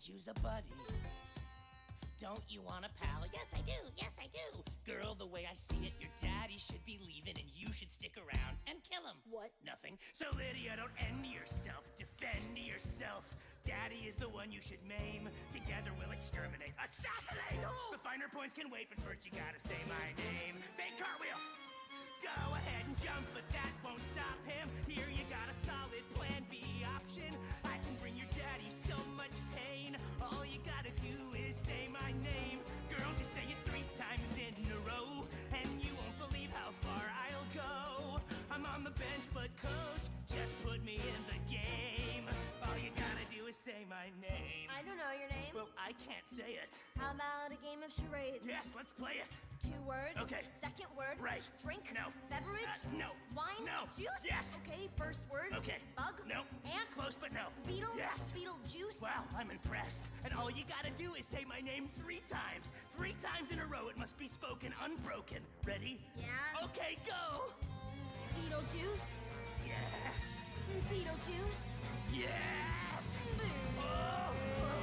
could use a buddy. Don't you want a pal? Yes, I do. Yes, I do. Girl, the way I see it, your daddy should be leaving and you should stick around and kill him. What? Nothing. So, Lydia, don't end yourself. Defend yourself. Daddy is the one you should maim. Together we'll exterminate. Assassinate! The finer points can wait, but first you gotta say my name. Fake cartwheel! Go ahead and jump, but that won't stop him. Here you got a solid plan B option. I can bring your daddy so much pain. All you gotta do is say my name. Girl, just say it 3 times in a row, and you won't believe how far I'll go. I'm on the bench, but coach, just put me in the game. All you gotta do is say my name. I don't know your name. Well, I can't say it. How about a game of charades? Yes, let's play it. 2 words. Okay. Second word. Right. Drink. No. Beverage. No. Wine. No. Juice. Yes. Okay. First word. Okay. Bug. No. Ant. Close, but no. Beetle. Yes. Beetlejuice. Wow, I'm impressed. And all you gotta do is say my name 3 times. 3 times in a row. It must be spoken unbroken. Ready? Yeah. Okay, go. Beetlejuice. Yes. Beetlejuice. Yes. Oh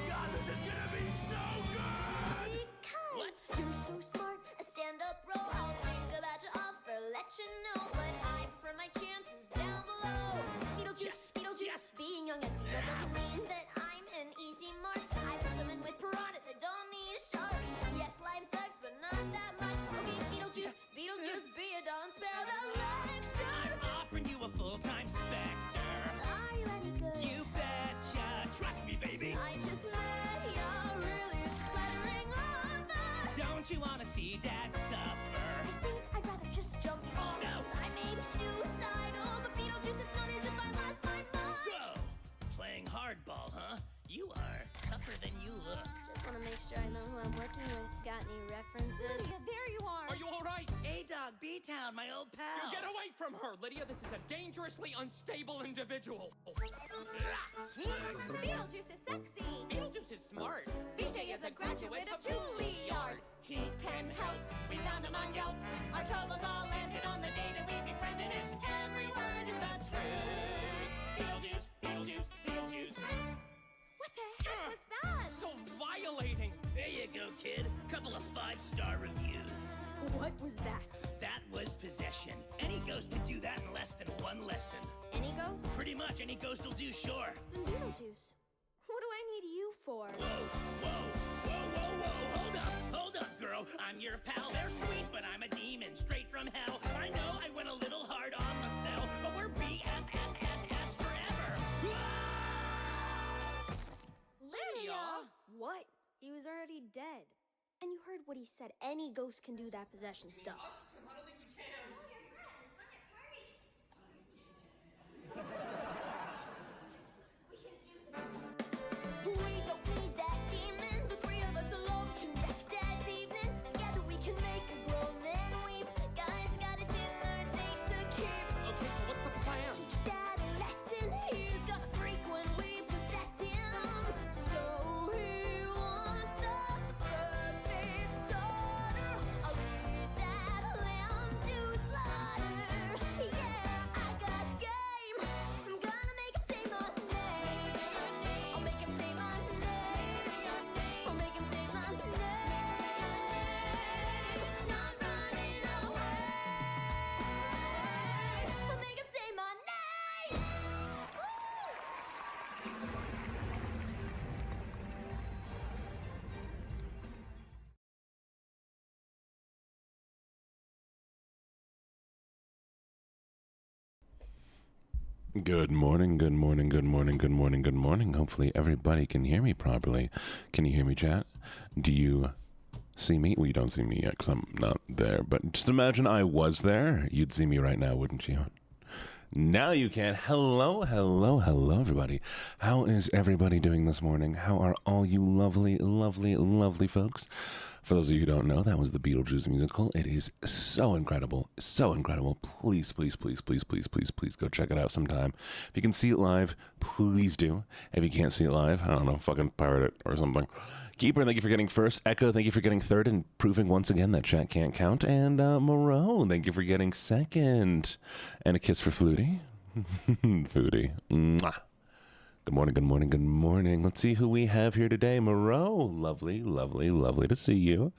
God, this is gonna be so good. Because What? you're so smart, a stand-up bro. I'll think about your offer, let you know. But I prefer my chances down below. Beetlejuice, Yes. Beetlejuice. Yes. Being young and that doesn't mean that I'm an easy mark. I put someone with piranhas, I don't need a shark. Yes, life sucks, but not that much. Okay, Beetlejuice, Beetlejuice, be a don't spare the lecture. I'm offering you a full-time specter. Are you any good? You betcha. Trust me, baby. I just met you, really, it's a flattering offer. Don't you wanna see Dad suffer? I think I'd rather just jump off. No. I may be suicidal, but Beetlejuice, it's not as if I lost my mind. So, playing hardball, huh? You are tougher than you look. Just want to make sure I know who I'm working with. Got any references? There you are. Are you all right? A-Dog, B-Town, my old pal. Get away from her, Lydia. This is a dangerously unstable individual. Beetlejuice is sexy. Beetlejuice is smart. BJ is a graduate of Juilliard. He can help. We found him on Yelp. Our troubles all ended on the day that we befriended him. Every word is the truth. Beetlejuice, Beetlejuice, Beetlejuice. What the heck was that? So violating. There you go, kid. Couple of 5-star reviews. What was that? That was possession. Any ghost could do that in less than 1 lesson. Any ghost? Pretty much any ghost will do, sure. Then Beetlejuice. What do I need you for? Whoa, whoa, whoa, whoa, whoa. Hold up, girl. I'm your pal. They're sweet, but I'm a demon straight from hell. I know I went a little hard on myself, but we're BFFFs forever. Ah! Lydia! What? He was already dead. And you heard what he said. Any ghost can do that possession stuff. I don't think we can. We don't need that demon. The 3 of us alone can wreck Dad's evening. Together we can make a grown man weep. Guys, got a dinner date to keep. Okay, so what's the plan? Teach Dad a lesson. He's got a freak when we possess him. So he wants the perfect daughter. I'll lead that lamb to slaughter. Yeah, I got game. I'm gonna make him say my name. I'll make him say my name. I'll make him say my name. Not running away. I'll make him say my name. Good morning, good morning, good morning, good morning, good morning. Hopefully everybody can hear me properly. Can you hear me, chat? Do you see me? Well, you don't see me yet because I'm not there. But just imagine I was there. You'd see me right now, wouldn't you? Now you can. Hello, hello, hello, everybody. How is everybody doing this morning? How are all you lovely, lovely, lovely folks? For those of you who don't know, that was the Beetlejuice musical. It is so incredible, so incredible. Please, please, please, please, please, please, please go check it out sometime. If you can see it live, please do. If you can't see it live, I don't know, fucking pirate it or something. Keeper, thank you for getting first. Echo, thank you for getting third and proving once again that chat can't count. And Moreau, thank you for getting second. And a kiss for Flutie. Foodie. Mwah. Good morning, good morning, good morning. Let's see who we have here today. Moreau, lovely, lovely, lovely to see you.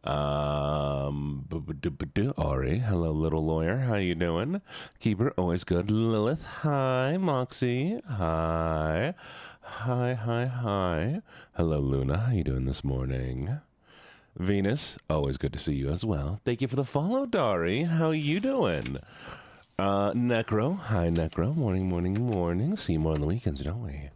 Ari, hello, little lawyer. How you doing? Keeper, always good. Lilith, hi. Moxie, hi. Hi, hi, hi. Hello, Luna. How you doing this morning? Venus, always good to see you as well. Thank you for the follow, Dari. How you doing? Necro, hi Necro. Morning, morning, morning. See you more on the weekends, don't we?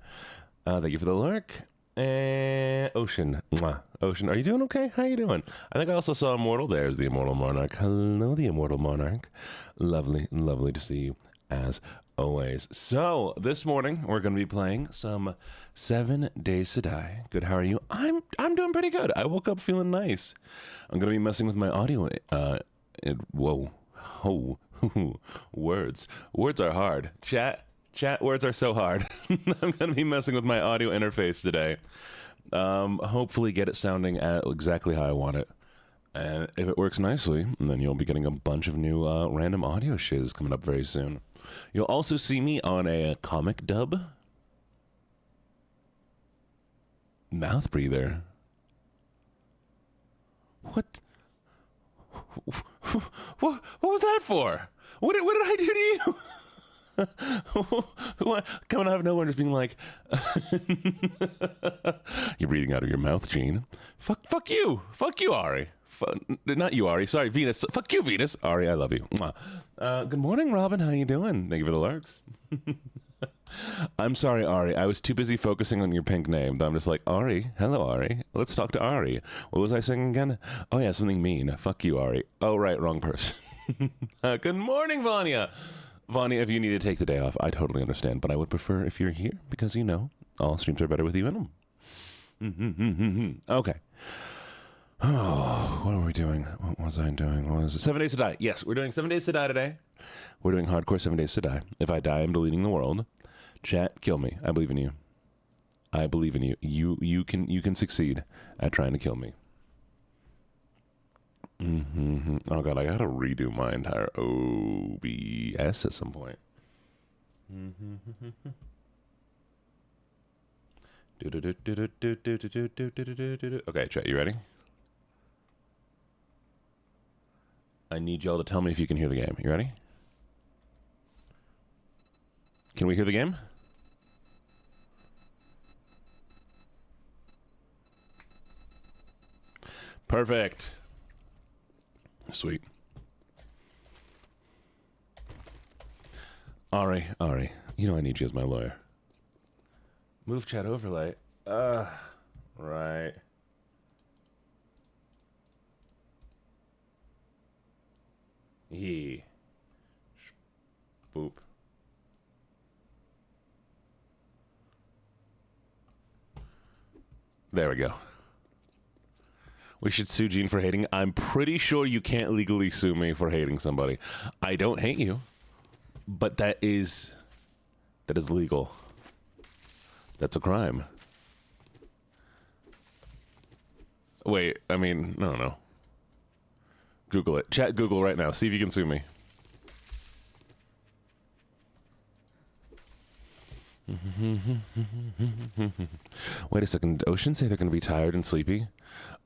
Thank you for the lurk. And Ocean, mwah. Ocean, are you doing okay? How you doing? I think I also saw Immortal. There's the Immortal Monarch. Hello, the Immortal Monarch. Lovely, lovely to see you as always. So this morning we're going to be playing some 7 Days to Die. Good. How are you? I'm doing pretty good. I woke up feeling nice. I'm going to be messing with my audio. Whoa. Oh. Words are hard. Chat words are so hard. I'm going to be messing with my audio interface today. Hopefully get it sounding exactly how I want it. And if it works nicely, then you'll be getting a bunch of new random audio shiz coming up very soon. You'll also see me on a comic dub. Mouth breather. What? What was that for? What did I do to you? What? Coming out of nowhere and just being like, you're breathing out of your mouth, Gene. Fuck you, Ari. Not you, Ari. Sorry, Venus. Fuck you, Venus. Ari, I love you. Good morning, Robin. How you doing? Thank you for the larks. I'm sorry, Ari. I was too busy focusing on your pink name that I'm just like, Ari. Hello, Ari. Let's talk to Ari. What was I singing again? Oh, yeah, something mean. Fuck you, Ari. Oh, right, wrong person. Good morning, Vanya. Vanya, if you need to take the day off, I totally understand, but I would prefer if you're here because, you know, all streams are better with you in them. Okay. Oh, what are we doing? What was I doing? What was it? 7 Days to Die. Yes, we're doing 7 Days to Die today. We're doing hardcore 7 Days to Die. If I die, I'm deleting the world. Chat, kill me. I believe in you. I believe in you. You can succeed at trying to kill me. Oh god, I gotta redo my entire OBS at some point. Okay, chat, you ready? I need y'all to tell me if you can hear the game. You ready? Can we hear the game? Perfect. Sweet. Ari, you know I need you as my lawyer. Move chat overlay. Right. Boop. There we go. We should sue Gene for hating. I'm pretty sure you can't legally sue me for hating somebody. I don't hate you, but that is legal. That's a crime. Wait, I mean, no. Google it. Chat Google right now. See if you can sue me. Wait a second. Ocean say they're going to be tired and sleepy?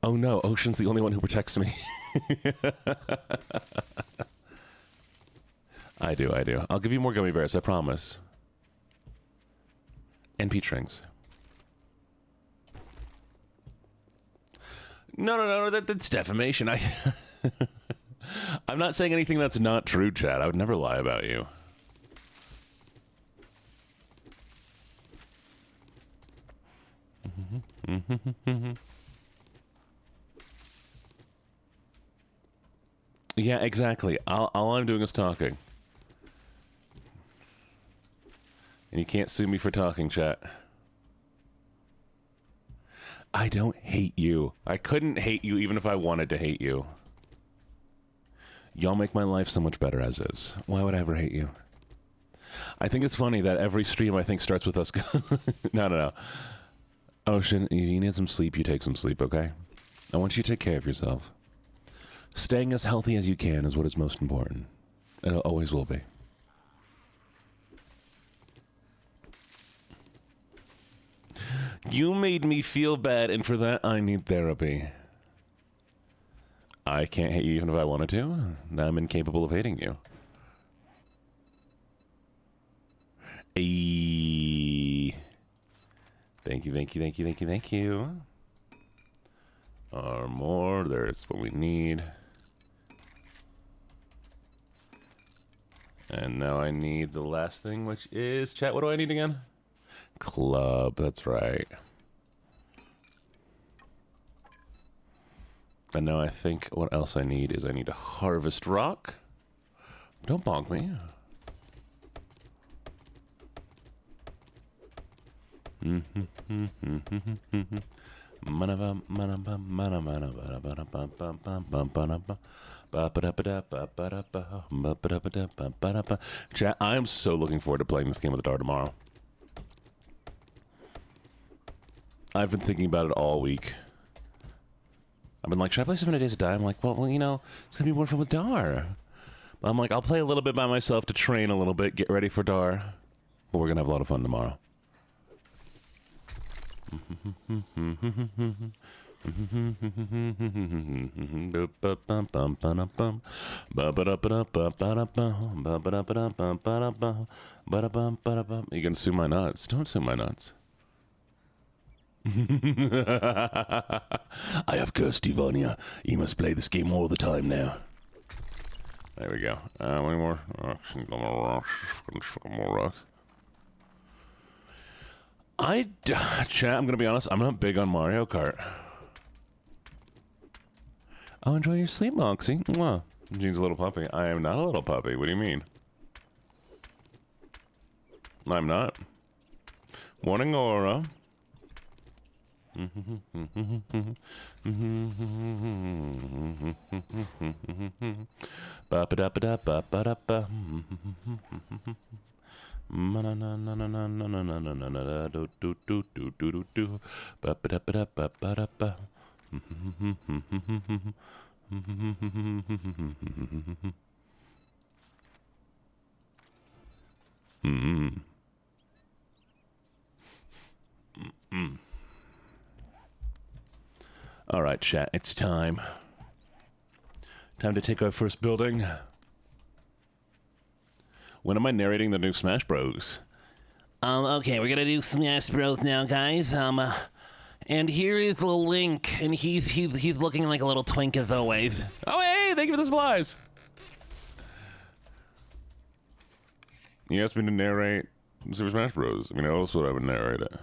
Oh no, Ocean's the only one who protects me. I do. I'll give you more gummy bears, I promise. And peach rings. No, that's defamation. I'm not saying anything that's not true, Chad. I would never lie about you. Yeah, exactly. All I'm doing is talking. And you can't sue me for talking, chat. I don't hate you. I couldn't hate you even if I wanted to hate you. Y'all make my life so much better as is. Why would I ever hate you? I think it's funny that every stream I think starts with us. No. Ocean, you need some sleep, you take some sleep, okay? I want you to take care of yourself. Staying as healthy as you can is what is most important. And it always will be. You made me feel bad, and for that, I need therapy. I can't hate you even if I wanted to. I'm incapable of hating you. Ayy. Thank you, thank you, thank you, thank you, thank you. More, there's what we need. And now I need the last thing, which is, chat, what do I need again? Club, that's right. And now I think what else I need is I need a harvest rock. Don't bonk me. Chat, I am so looking forward to playing this game with Dar tomorrow. I've been thinking about it all week. I've been like, should I play 7 Days to Die? I'm like, well, you know, it's going to be more fun with Dar. But I'm like, I'll play a little bit by myself to train a little bit, get ready for Dar. But we're going to have a lot of fun tomorrow. You can sue my nuts. Don't sue my nuts. I have cursed Ivania. You must play this game all the time now. There we go. Any more rocks? More rocks. Chat, I'm gonna be honest, I'm not big on Mario Kart. Oh, enjoy your sleep, Moxie. Mwah. Jean's a little puppy. I am not a little puppy. What do you mean? I'm not. Morning, Aura. All right, chat, it's time. Time to take our first building. When am I narrating the new Smash Bros? Okay, we're gonna do Smash Bros now, guys. And here is the Link, and he's looking like a little twink as always. Oh, hey, thank you for the supplies. You asked me to narrate Super Smash Bros. I mean, else would I would narrate it?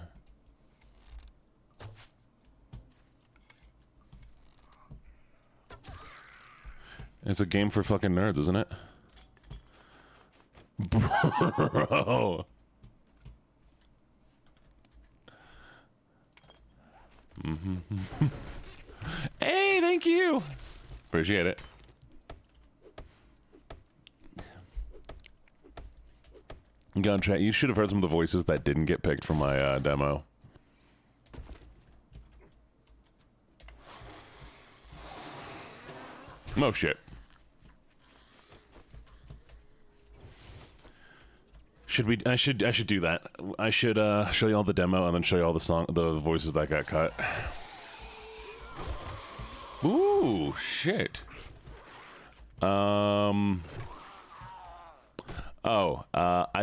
It's a game for fucking nerds, isn't it? Bro. Hey, thank you. Appreciate it. Gun chat, you should have heard some of the voices that didn't get picked from my demo. No shit. I should do that. I should show you all the demo and then show you all the voices that got cut. Ooh, shit. I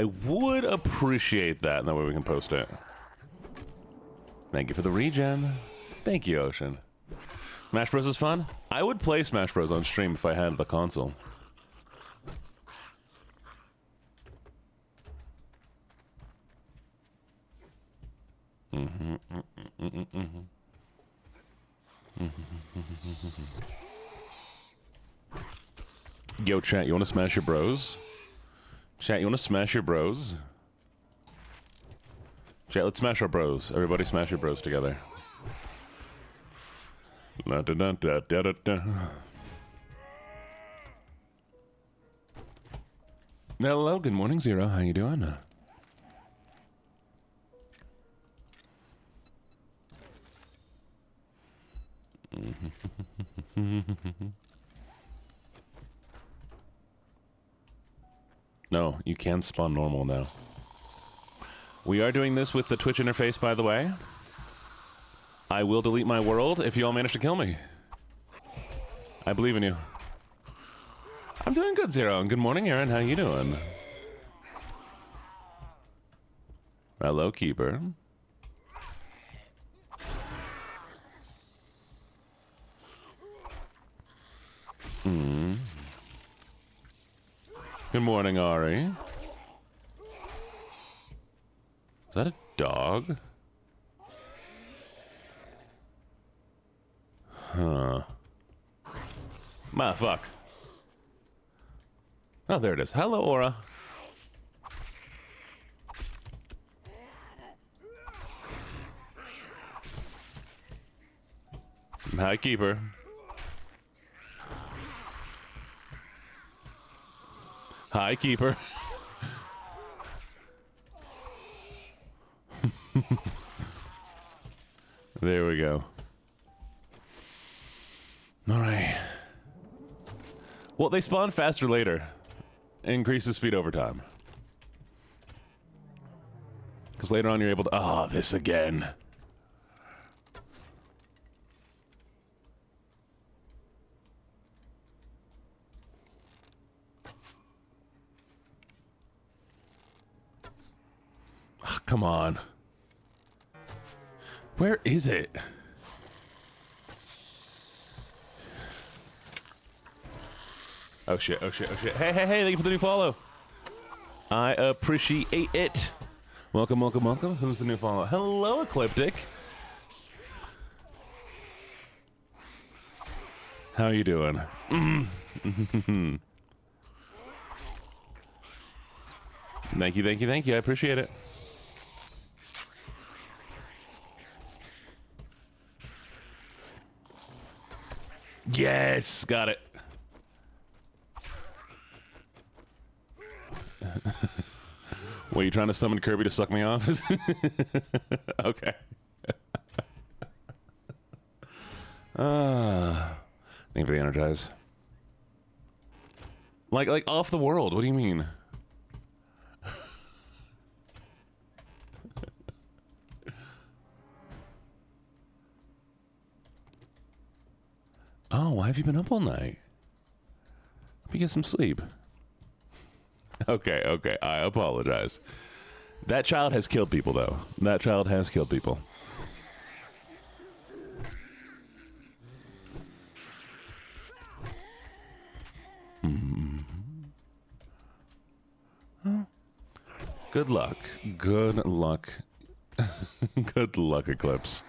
would appreciate that, and that way we can post it. Thank you for the regen. Thank you, Ocean. Smash Bros is fun? I would play Smash Bros on stream if I had the console. Yo, chat, you want to smash your bros? Chat, you want to smash your bros? Chat, let's smash our bros. Everybody smash your bros together. La da da da da da da. Hello, good morning, Zero. How you doing? No, you can spawn normal now. We are doing this with the Twitch interface, by the way. I will delete my world if you all manage to kill me. I believe in you. I'm doing good, Zero. And good morning, Aaron. How you doing? Hello, Keeper. Good morning, Ari. Is that a dog? Huh. My fuck. Oh, there it is. Hello, Aura. Hi, Keeper. Hi, Keeper. There we go. All right. Well, they spawn faster later. Increases speed over time. Because later on you're able to... Oh, this again. Oh, come on. Where is it? Oh shit, oh shit, oh shit. Hey, hey, hey, thank you for the new follow. I appreciate it. Welcome, welcome, welcome. Who's the new follow? Hello, Ecliptic. How you doing? Thank you, thank you, thank you. I appreciate it. Yes, got it. What, you trying to summon Kirby to suck me off? Okay. Thank you for the energize. Like off the world. What do you mean? Oh, why have you been up all night? Hope you get some sleep. Okay, okay, I apologize. That child has killed people, though. That child has killed people. Oh. Good luck. Good luck. Good luck, Eclipse.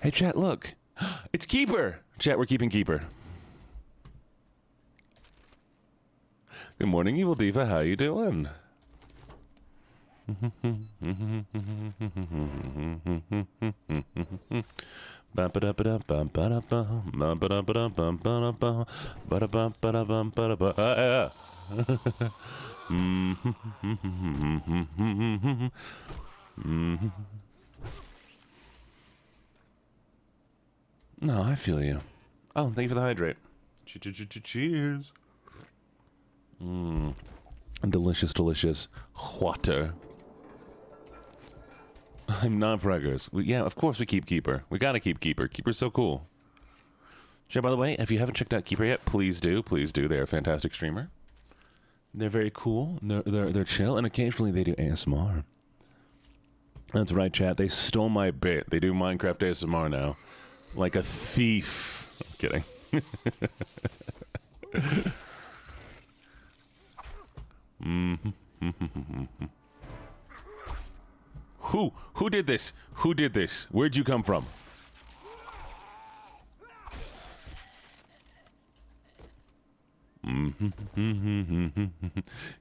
Hey, chat, look. It's Keeper. Chat, we're keeping Keeper. Good morning, Evil Diva. How you doing? No, I feel you. Oh, thank you for the hydrate. Cheers. Delicious, delicious water. I'm not braggers. Yeah, of course we keep Keeper. We gotta keep Keeper. Keeper's so cool. Chat, by the way, if you haven't checked out Keeper yet, please do. Please do. They're a fantastic streamer. They're very cool. They're chill, and occasionally they do ASMR. That's right, chat. They stole my bit. They do Minecraft ASMR now. Like a thief. I'm kidding. Who did this? Who did this? Where'd you come from?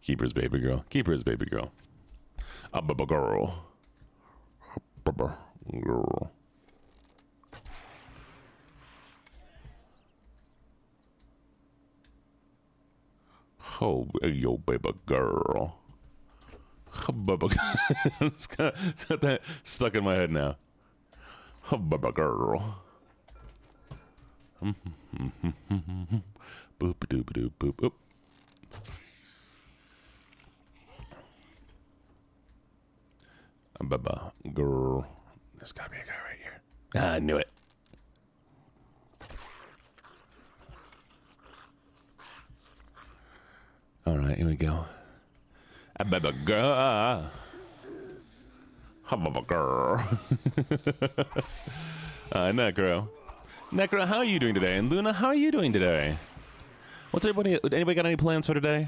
Keeper's baby girl. Keeper's baby girl. A baby girl. A baby girl. Oh, yo, baby girl. It's got that stuck in my head now. Oh, baby girl. Boop doop doop boop. Oop. Girl. There's gotta be a guy right here. Ah, I knew it. All right, here we go. Girl. Girl. Necro. Necro, how are you doing today? And Luna, how are you doing today? What's everybody? Anybody got any plans for today?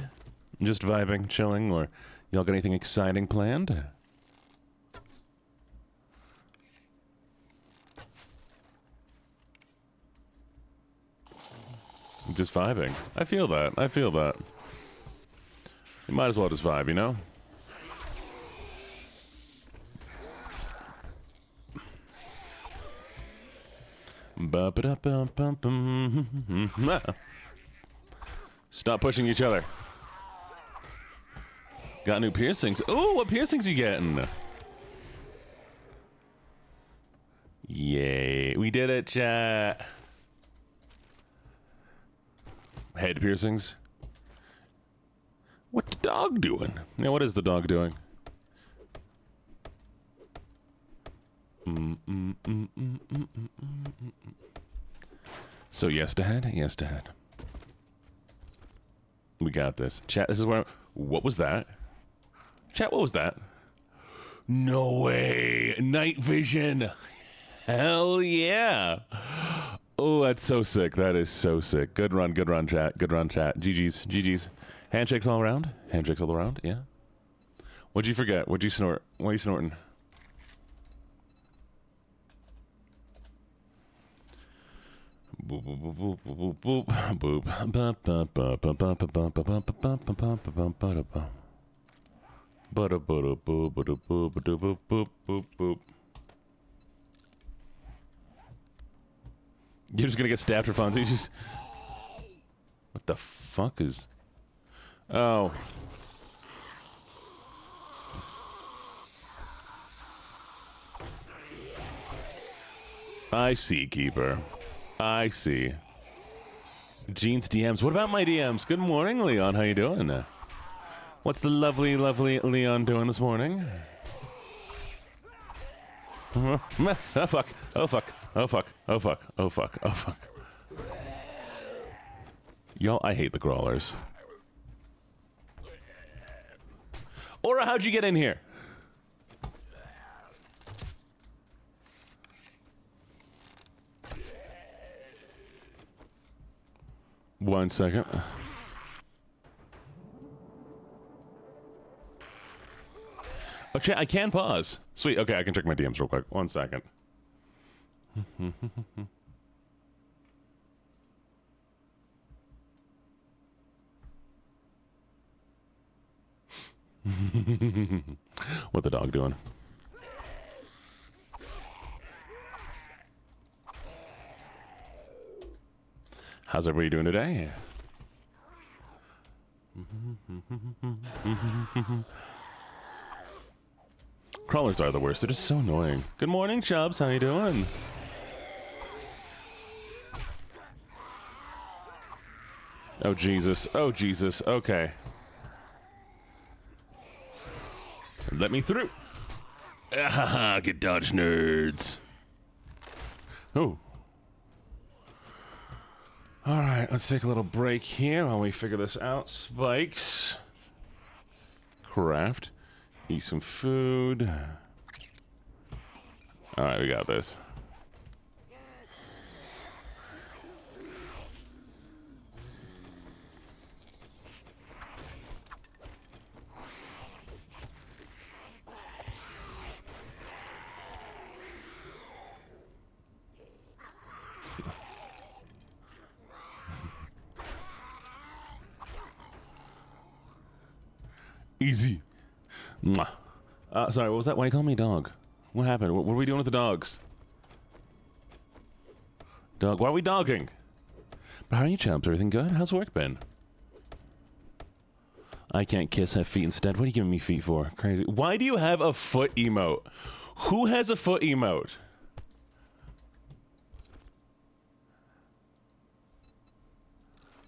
Just vibing, chilling, or y'all got anything exciting planned? Just vibing. I feel that. I feel that. You might as well just vibe, you know? Stop pushing each other. Got new piercings. Ooh, what piercings you getting? Yay. We did it, chat. Head piercings. What the dog doing? Yeah, what is the dog doing? So yes, Dad. Yes, Dad. We got this. Chat, this is where... What was that? Chat, what was that? No way. Night vision. Hell yeah. Oh, that's so sick. That is so sick. Good run, chat. Good run, chat. GG's, GG's. Handshakes all around? Handshakes all around, yeah. What'd you forget? What'd you snort? Why are you snorting? Boop, boop, boop, boop, boop, boop, boop. You're just gonna get stabbed for fun. Just... What the fuck is... Oh. I see, Keeper. I see. Jean's DMs. What about my DMs? Good morning, Leon. How you doing? What's the lovely, lovely Leon doing this morning? Oh, fuck. Oh, fuck. Oh, fuck. Oh, fuck. Oh, fuck. Oh, fuck. Y'all, I hate the crawlers. Aura, how'd you get in here? One second. Oh, chat, I can pause. Sweet. Okay, I can check my DMs real quick. One second. What the dog doing? How's everybody doing today? Crawlers are the worst. They're just so annoying. Good morning, Chubbs. How you doing? Oh, Jesus. Oh, Jesus. Okay. Let me through. Ah, get dodged, nerds. Oh. All right, let's take a little break here while we figure this out. Spikes. Craft. Eat some food. All right, we got this. Easy. Mwah. Sorry, what was that? Why you call me dog? What happened? What are we doing with the dogs? Dog, why are we dogging? But how are you, champs? Everything good? How's work been? I can't kiss, have feet instead. What are you giving me feet for? Crazy. Why do you have a foot emote? Who has a foot emote?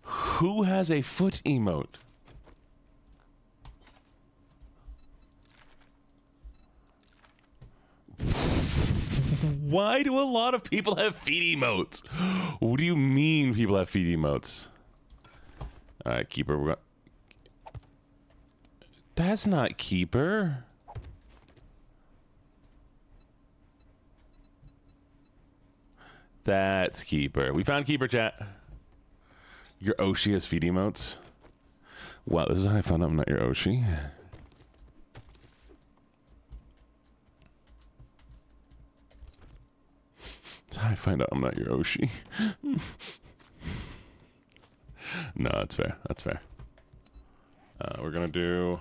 Who has a foot emote? Why do a lot of people have feet emotes? What do you mean people have feet emotes? All right, Keeper. We're going. That's not Keeper. That's Keeper. We found Keeper, chat. Your Oshi has feet emotes. Wow, this is how I found out I'm not your Oshi. That's how I find out I'm not your Oshi. No, that's fair. That's fair. We're gonna do.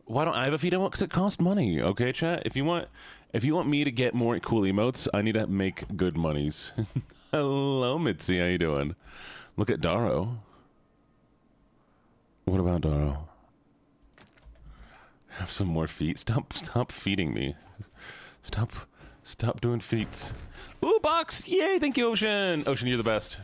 Why don't I have a feet emote? Because it costs money. Okay, chat. If you want me to get more cool emotes, I need to make good monies. Hello, Mitzi. How you doing? Look at Daro. What about Daro? Have some more feet. Stop feeding me. Stop doing feats. Ooh, box! Yay! Thank you, Ocean. Ocean, you're the best.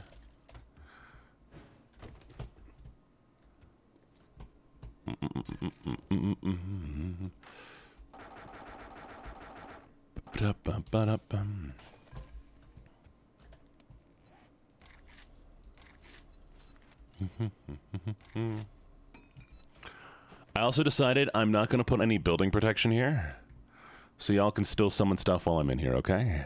I also decided I'm not going to put any building protection here, so y'all can still summon stuff while I'm in here, okay?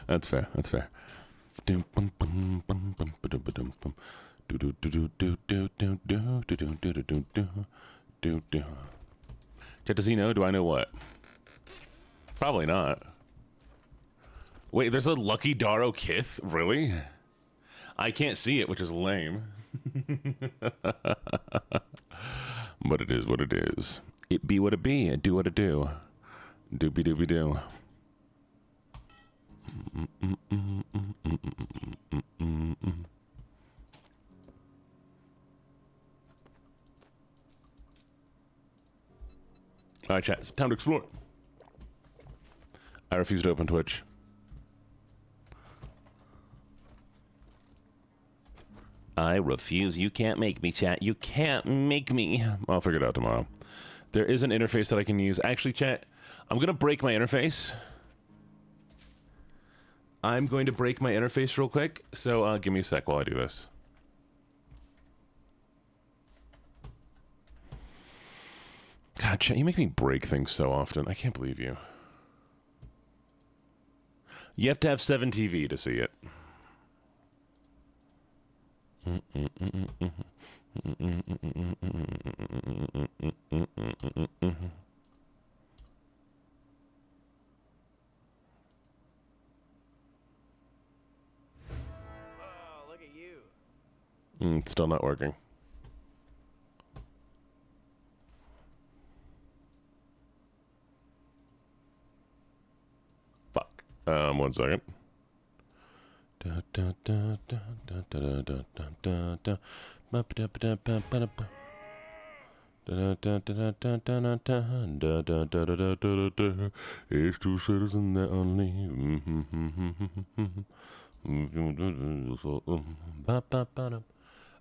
That's fair. That's fair. Does he know? Do I know what? Probably not. Wait, there's a Lucky Daro Kith? Really? I can't see it, which is lame. But it is what it is. It be what it be, and do what it do. Doobie doobie doo. Alright, chat. It's time to explore. I refuse to open Twitch. I refuse. You can't make me, chat. You can't make me. I'll figure it out tomorrow. There is an interface that I can use. Actually, chat, I'm going to break my interface. I'm going to break my interface real quick. So give me a sec while I do this. God, chat, you make me break things so often. I can't believe you. You have to have 7 TV to see it. Look at you. It's still not working. Fuck. 1 second. It's two citizens that only.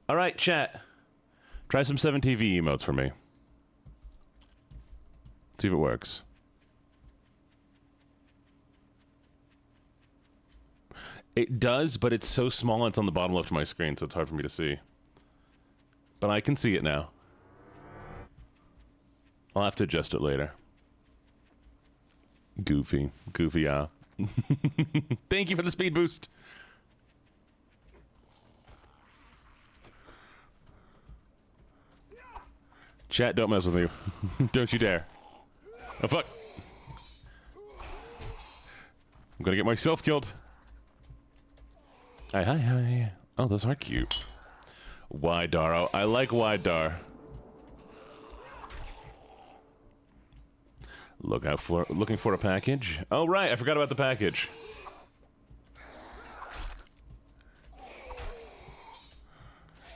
All right, chat. Try some 7 TV emotes for me. See if it works. It does, but it's so small it's on the bottom left of my screen, so it's hard for me to see. But I can see it now. I'll have to adjust it later. Goofy. Goofy, yeah. Thank you for the speed boost. Chat, don't mess with me. Don't you dare. Oh, fuck. I'm gonna get myself killed. Hi. Oh, those are cute. Wide Daro. I like Wide Dar. Looking for a package. Oh, right. I forgot about the package.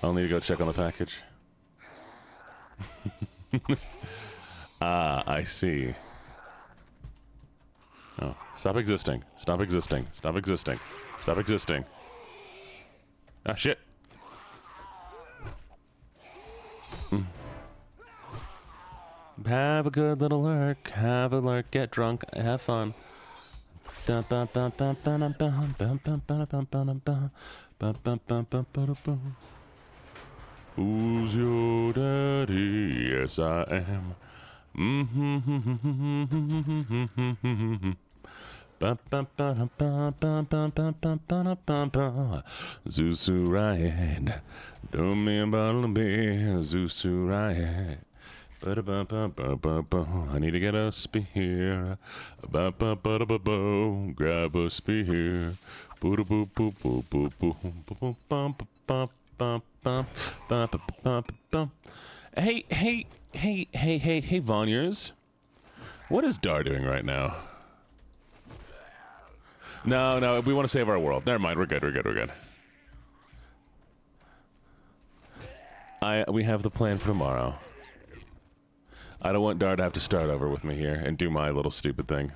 I'll need to go check on the package. Ah, I see. Oh, stop existing. Stop existing. Stop existing. Stop existing. Ah, shit. Have a good little lurk. Have a lurk. Get drunk. Have fun. Who's your daddy? Yes, I am. Zuzu ride. Throw me a bottle of beer. Zuzu ride. I need to get a spear. Grab a spear. Hey, Vonyers. What is Dar doing right now? No, we want to save our world. Never mind, we're good. We have the plan for tomorrow. I don't want Dar to have to start over with me here and do my little stupid thing.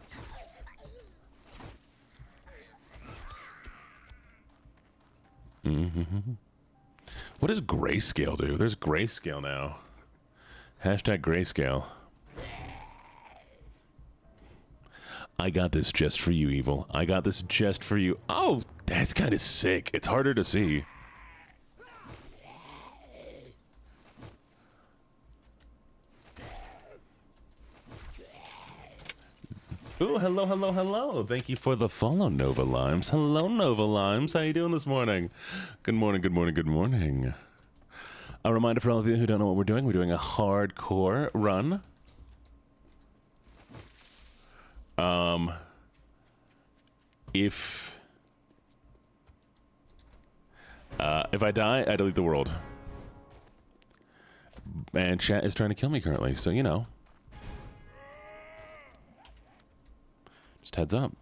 What does grayscale do? There's grayscale now. Hashtag grayscale. I got this just for you, Evil. I got this just for you. Oh, that's kind of sick. It's harder to see. Ooh, hello. Thank you for the follow, Nova Limes. Hello, Nova Limes. How you doing this morning? Good morning. A reminder for all of you who don't know what we're doing a hardcore run. If I die, I delete the world. And chat is trying to kill me currently, so you know. Just heads up.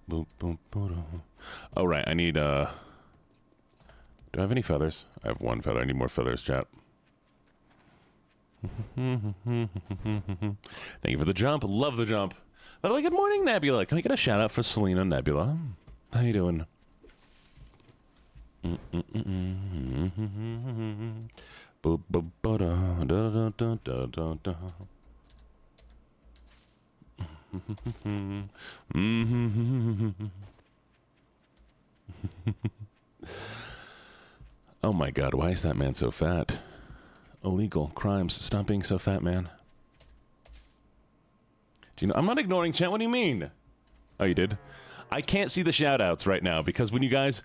Boom, boom, boom. Oh, right, I need, do I have any feathers? I have one feather. I need more feathers, chat. Thank you for the jump. Love the jump. By the way, good morning, Nebula. Can we get a shout out for Selena Nebula? How you doing? Oh my god, why is that man so fat? Illegal crimes. Stop being so fat, man. Do you know? I'm not ignoring chat. What do you mean? Oh, you did? I can't see the shout-outs right now because when you guys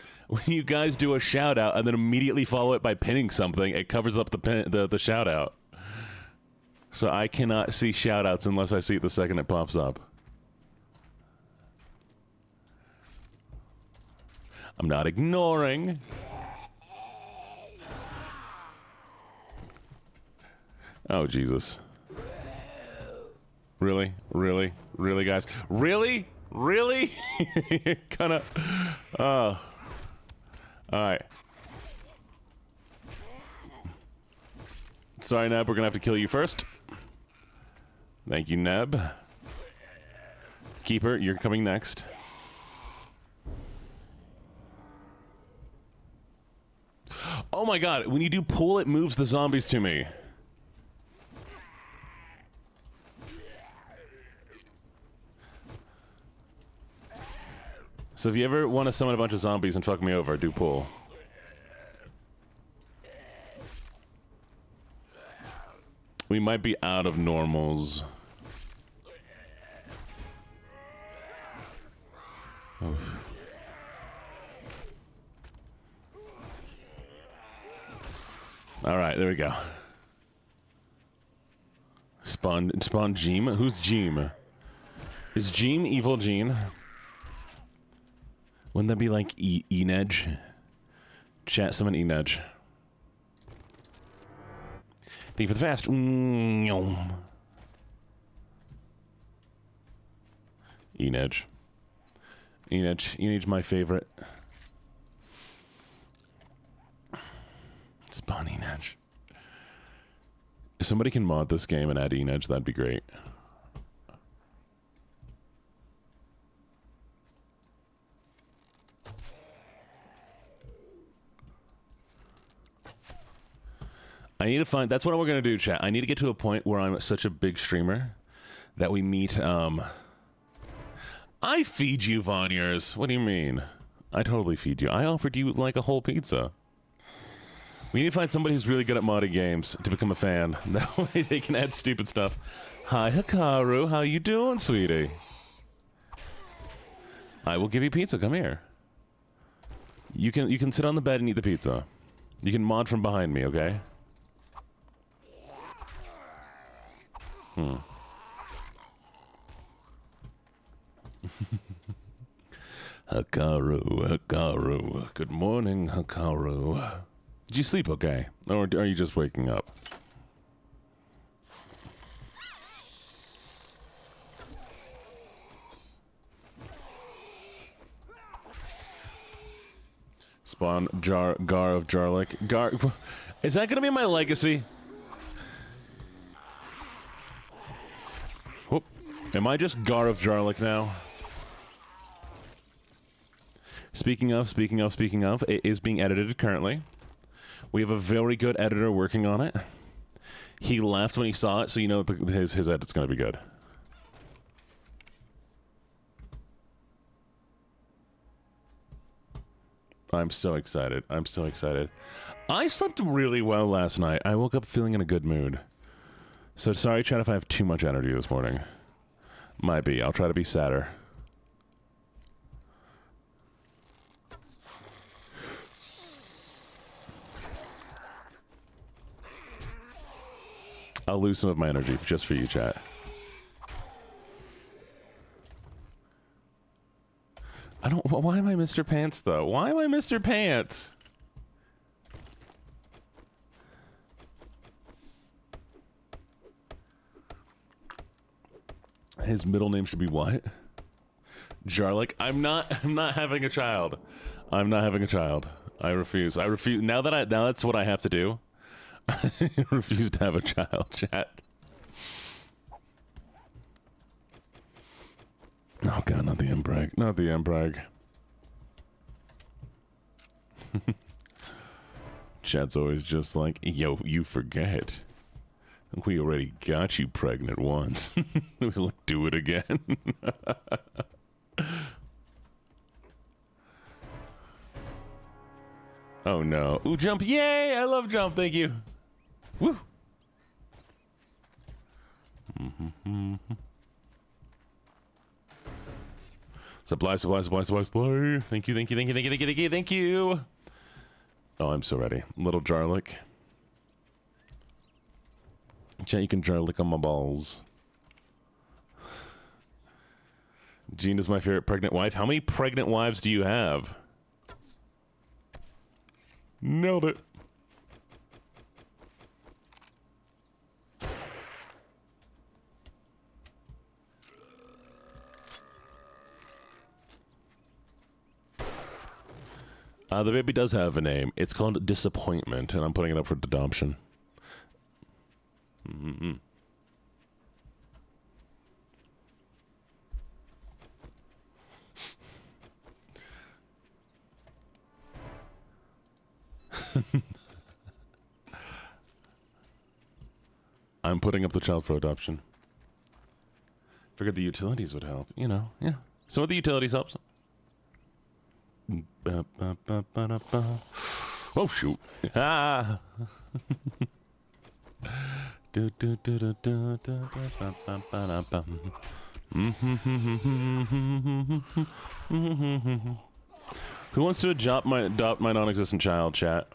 do a shout-out and then immediately follow it by pinning something, it covers up the shout-out. So I cannot see shout-outs unless I see it the second it pops up. I'm not ignoring. Oh, Jesus. Really, guys? Really? Kinda. Oh. Alright. Sorry, Neb, we're gonna have to kill you first. Thank you, Neb. Keeper, you're coming next. Oh my god, when you do pull, it moves the zombies to me. So if you ever want to summon a bunch of zombies and fuck me over, do pull. We might be out of normals. Oh. Alright, there we go. Spawn Jeem? Who's Jeem? Is Jeem evil Gene? Wouldn't that be like Enedge? Chat, summon Enedge. Thank you for the fast. Enedge, my favorite. Spawn Enedge. If somebody can mod this game and add Enedge, that'd be great. I need to find. That's what we're gonna do, chat. I need to get to a point where I'm such a big streamer that we meet. I feed you, Vonyers. What do you mean? I totally feed you. I offered you like a whole pizza. We need to find somebody who's really good at modding games to become a fan. That way they can add stupid stuff. Hi, Hikaru. How you doing, sweetie? I will give you pizza. Come here. You can sit on the bed and eat the pizza. You can mod from behind me, okay? Hikaru. Good morning, Hikaru. Did you sleep okay? Or are you just waking up? Spawn Gar of Jarlik. Gar, is that gonna be my legacy? Whoop. Am I just Gar of Jarlik now? Speaking of, it is being edited currently. We have a very good editor working on it. He left when he saw it, so you know his edit's gonna be good. I'm so excited. I'm so excited. I slept really well last night. I woke up feeling in a good mood. So sorry, chat, if I have too much energy this morning. Might be. I'll try to be sadder. I'll lose some of my energy just for you, chat. I don't... Why am I Mr. Pants, though? Why am I Mr. Pants? His middle name should be what? Jarlik? I'm not having a child. I'm not having a child. I refuse. I refuse. Now that's what I have to do. I refuse to have a child, chat. Oh god, not the Embrag. Not the Embrag. Chat's always just like, yo, you forget. We already got you pregnant once. We'll do it again. Oh no. Ooh, jump. Yay! I love jump. Thank you. Woo! Supply. Thank you. Oh, I'm so ready. Little Jarlik. Chat, you can Jarlik on my balls. Jean is my favorite pregnant wife. How many pregnant wives do you have? Nailed it. The baby does have a name. It's called Disappointment, and I'm putting it up for adoption. I'm putting up the child for adoption. Figured the utilities would help. You know, yeah. Some of the utilities help. Oh shoot! Ah! Who wants to adopt my non-existent child, chat?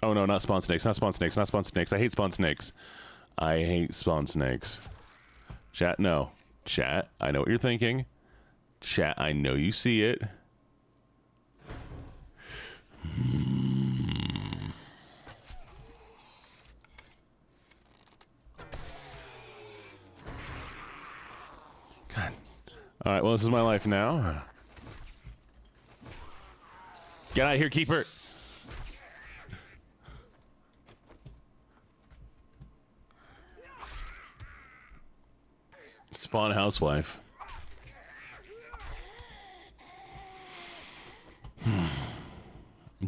Oh no, not spawn snakes, not spawn snakes, not spawn snakes. I hate spawn snakes. I hate spawn snakes. Chat, no. Chat, I know what you're thinking. Chat, I know you see it. God. Alright, well, this is my life now. Get out of here, keeper! Spawn housewife.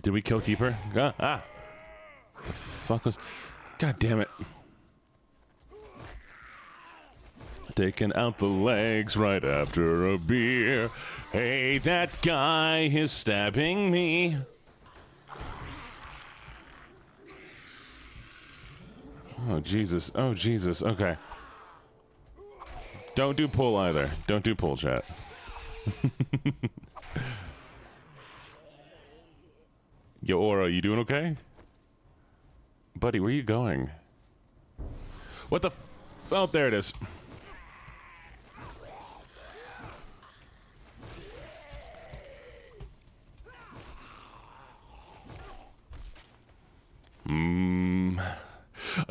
Did we kill keeper? Ah! fuck was... God damn it. Taking out the legs right after a beer. Hey, that guy is stabbing me. Oh, Jesus. Oh, Jesus. Okay. Don't do pull either. Don't do pull, chat. Yo, Aura, you doing okay? Buddy, where you going? What the... Oh, there it is.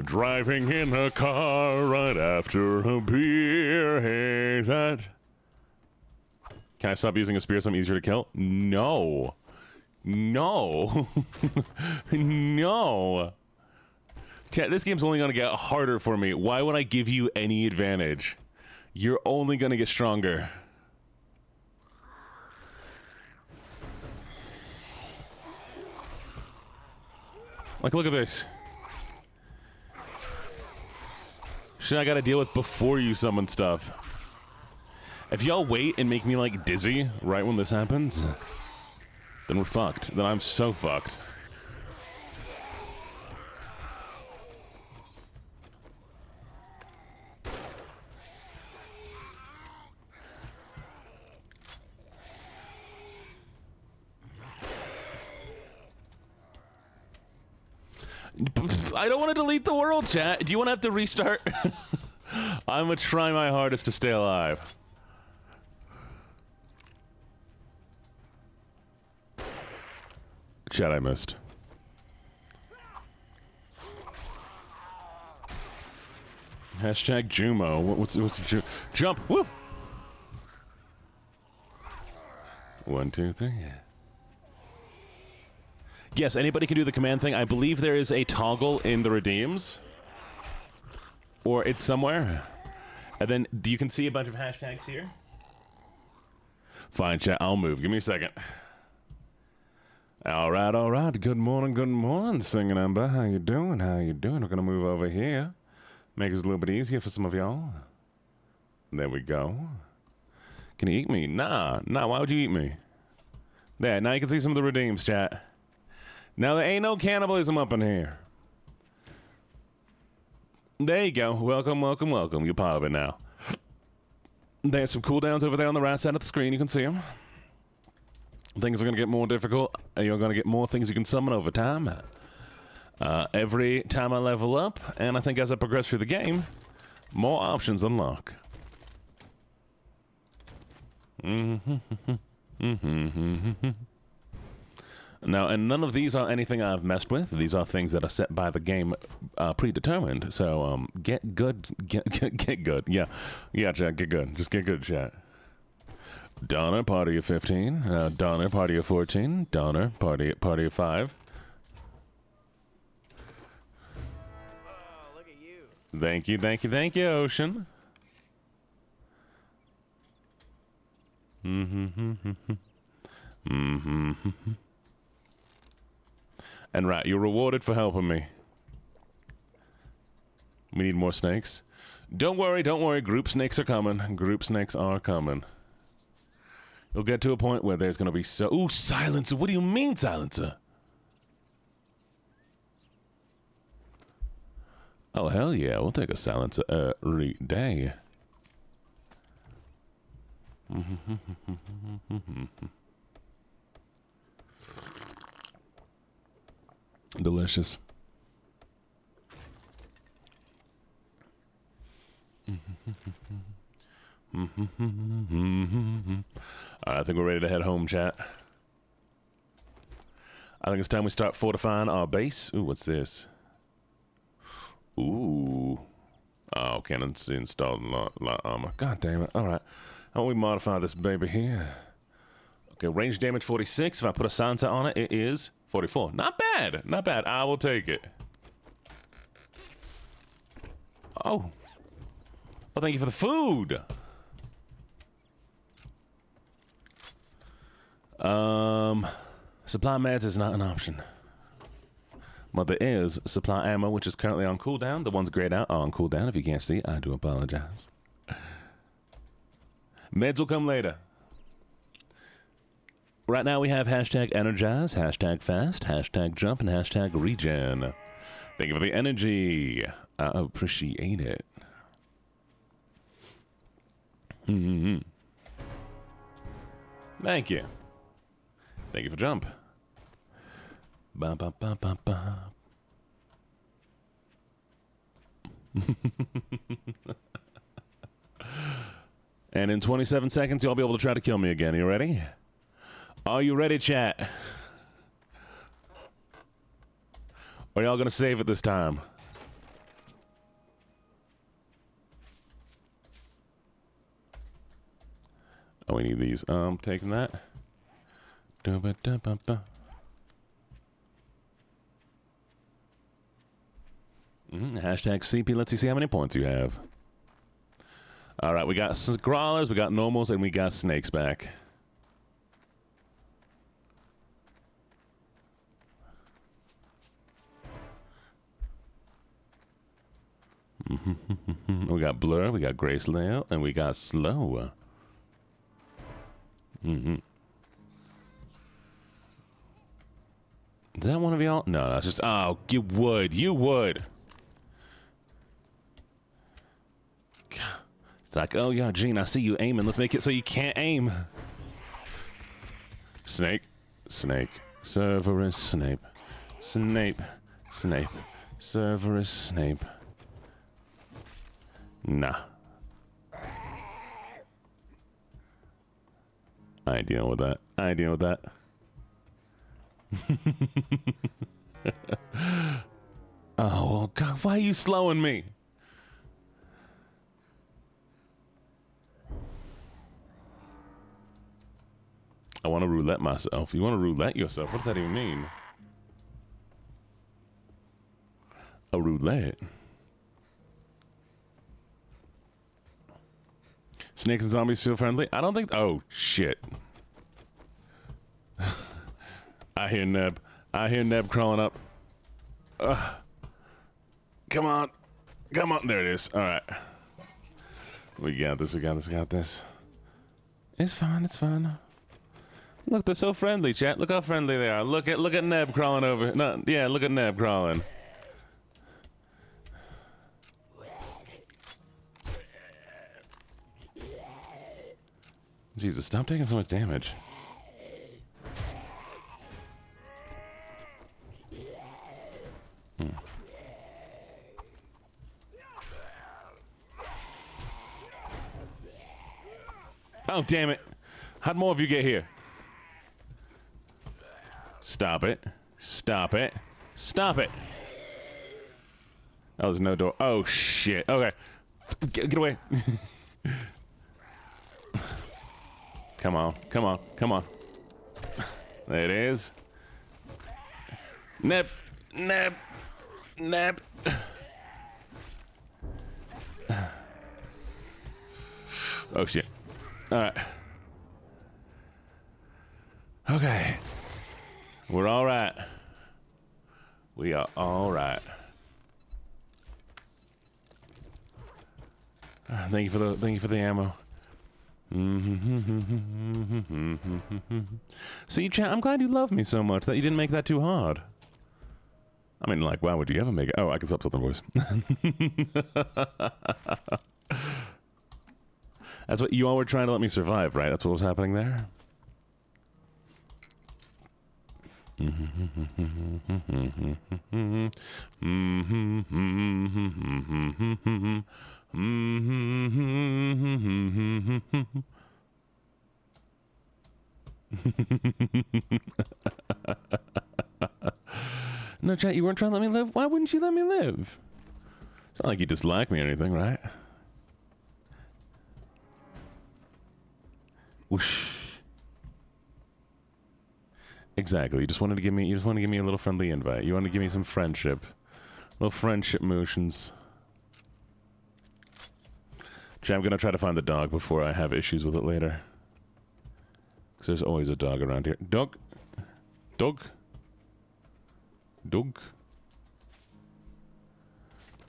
Driving in a car right after a beer. Hey, that... Can I stop using a spear so I'm easier to kill? No. No. No. Chat, this game's only gonna get harder for me. Why would I give you any advantage? You're only gonna get stronger. Like, look at this. Shit I gotta deal with before you summon stuff. If y'all wait and make me, like, dizzy right when this happens, then we're fucked. Then I'm so fucked. I don't want to delete the world, chat. Do you want to have to restart? I'm gonna try my hardest to stay alive. Chat, I missed. Hashtag Jumo. What's jump? Woo! 1, 2, 3. Yes, anybody can do the command thing. I believe there is a toggle in the redeems. Or it's somewhere. And then you can see a bunch of hashtags here. Fine, chat. I'll move. Give me a second. All right, all right. Good morning, Singing Ember. How you doing? How you doing? We're going to move over here. Make it a little bit easier for some of y'all. There we go. Can you eat me? Nah. Why would you eat me? There, now you can see some of the redeems, chat. Now there ain't no cannibalism up in here. There you go. Welcome. You're part of it now. There's some cooldowns over there on the right side of the screen. You can see them. Things are going to get more difficult. You're going to get more things you can summon over time. Every time I level up, and I think as I progress through the game, more options unlock. Now, and none of these are anything I've messed with. These are things that are set by the game predetermined. So, get good. Get good. Yeah, chat, get good. Just get good, chat. Donner, party of 15. Donner, party of 14. Donner, party of 5. Oh, look at you. Thank you, Ocean. And right, you're rewarded for helping me. We need more snakes. Don't worry. Group snakes are coming. You'll get to a point where there's gonna be Ooh, silencer. What do you mean, silencer? Oh, hell yeah. We'll take a silencer every day. Delicious. I think we're ready to head home, chat. I think it's time we start fortifying our base. Ooh, what's this? Ooh. Oh, cannons installed light armor. God damn it. All right. How about we modify this baby here? Okay, range damage 46. If I put a silencer on it, it is 44. Not bad. I will take it. Oh. Well, thank you for the food. Supply meds is not an option. Well, there is supply ammo, which is currently on cooldown. The ones grayed out are on cooldown. If you can't see, I do apologize. Meds will come later. Right now we have hashtag energize, hashtag fast, hashtag jump, and hashtag regen. Thank you for the energy. I appreciate it. Thank you. Thank you for jump. Ba ba ba ba ba. And in 27 seconds, you'll be able to try to kill me again. Are you ready? Are you ready, chat? Or y'all gonna save it this time? Oh, we need these. Taking that. Hashtag CP. Let's see how many points you have. All right, we got Growlers, we got Normals, and we got Snakes back. We got Blur, we got Gracelale, and we got Slow. Is that one of y'all? No, that's just... Oh, you would. You would. It's like, oh, yeah, Gene, I see you aiming. Let's make it so you can't aim. Snake. Snake. Cerberus Snape. Snape. Snape. Cerberus Snape. Nah. I deal with that. I deal with that. Oh, well, God, why are you slowing me? I want to roulette myself. You want to roulette yourself? What does that even mean? A roulette? Snakes and zombies feel friendly? I don't think... Oh, shit. I hear Neb. I hear Neb crawling up. Come on. Come on. There it is. All right. We got this. We got this. We got this. It's fine. It's fine. Look, they're so friendly, chat. Look how friendly they are. Look at Neb crawling over. No, yeah, look at Neb crawling. Jesus, stop taking so much damage. Oh, damn it. How'd more of you get here? Stop it. Stop it. Stop it. That was no door. Oh, shit. Okay. Get away. Come on. Come on. Come on. There it is. Neb. Neb. Neb. Oh, shit. All right. Okay. We're all right. We are all right. Thank you for the ammo. See, chat, I'm glad you love me so much that you didn't make that too hard. I mean, like, why would you ever make it? Oh, I can subtitle the voice. That's what you all were trying to let me survive, right? That's what was happening there. No, chat, you weren't trying to let me live? Why wouldn't you let me live? It's not like you dislike me or anything, right? Whoosh. Exactly. You just wanted to give me a little friendly invite. You wanted to give me some friendship. Little friendship motions. Chat, I'm gonna try to find the dog before I have issues with it later. Because there's always a dog around here. Dog? Dog? Dog?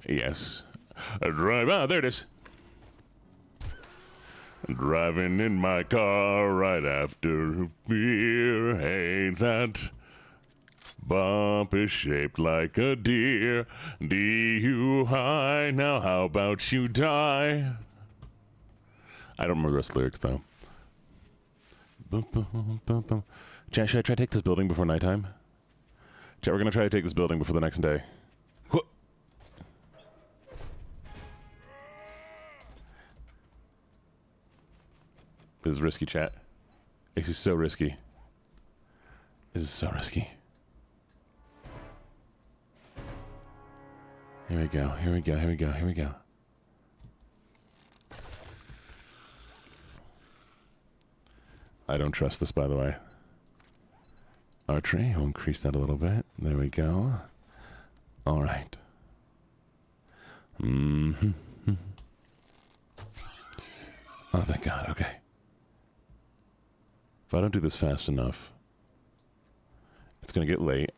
Yes. Drive. Ah, there it is. Driving in my car right after a beer. Hey, that bump is shaped like a deer. DUI. Now how about you die? I don't remember the rest of the lyrics though. Bum, bum, bum, bum. Chat, should I try to take this building before nighttime? Chat, we're gonna try to take this building before the next day. Whoa. This is risky, chat. This is so risky. This is so risky. Here we go, here we go, here we go, here we go. I don't trust this, by the way. Archery, we'll increase that a little bit. There we go. All right. Mm-hmm. Oh, thank God. Okay. If I don't do this fast enough, it's going to get late.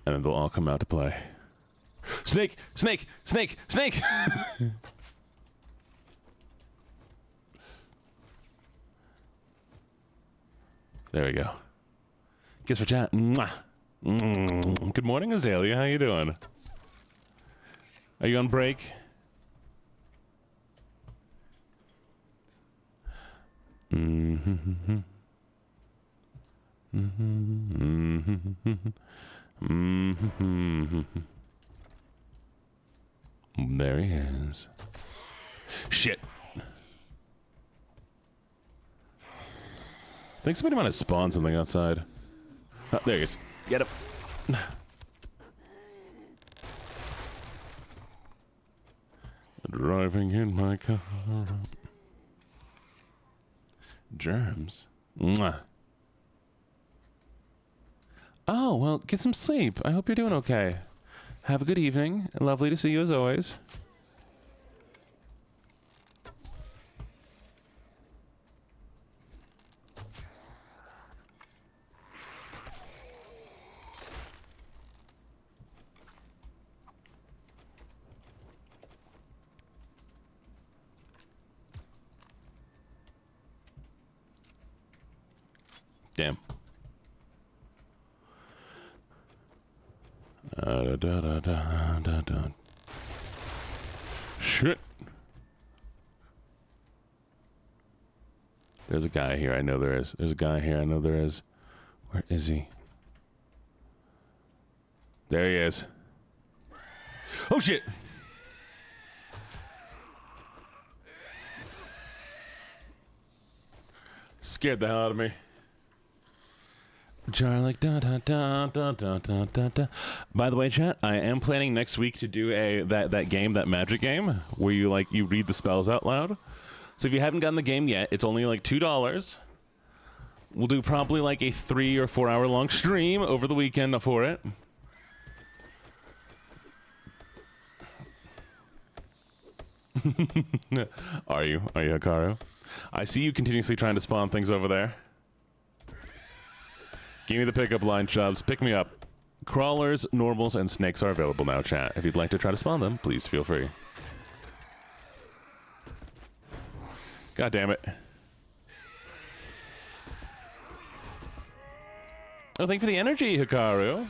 And then they'll all come out to play. Snake! Snake! Snake! Snake! There we go. Kiss for chat. Mwah. Good morning, Azalea. How you doing? Are you on break? Mm-hmm. Mm-hmm. Mm-hmm. There he is. Shit. I think somebody might have spawned something outside. Oh, there he is. Get him. Driving in my car. Germs. Mwah. Oh, well, get some sleep. I hope you're doing okay. Have a good evening. Lovely to see you as always. Damn. Da, da, da, da, da, da. Shit. There's a guy here. I know there is. There's a guy here. I know there is. Where is he? There he is. Oh, shit. Scared the hell out of me. Jar like da da da da da da da da. By the way, chat, I am planning next week to do that game, that magic game, where you read the spells out loud. So if you haven't gotten the game yet, it's only like $2. We'll do probably like a 3 or 4 hour long stream over the weekend for it. Are you Hikaru? I see you continuously trying to spawn things over there. Give me the pickup line, Chubbs. Pick me up. Crawlers, normals, and snakes are available now, chat. If you'd like to try to spawn them, please feel free. God damn it. Oh, thank you for the energy, Hikaru.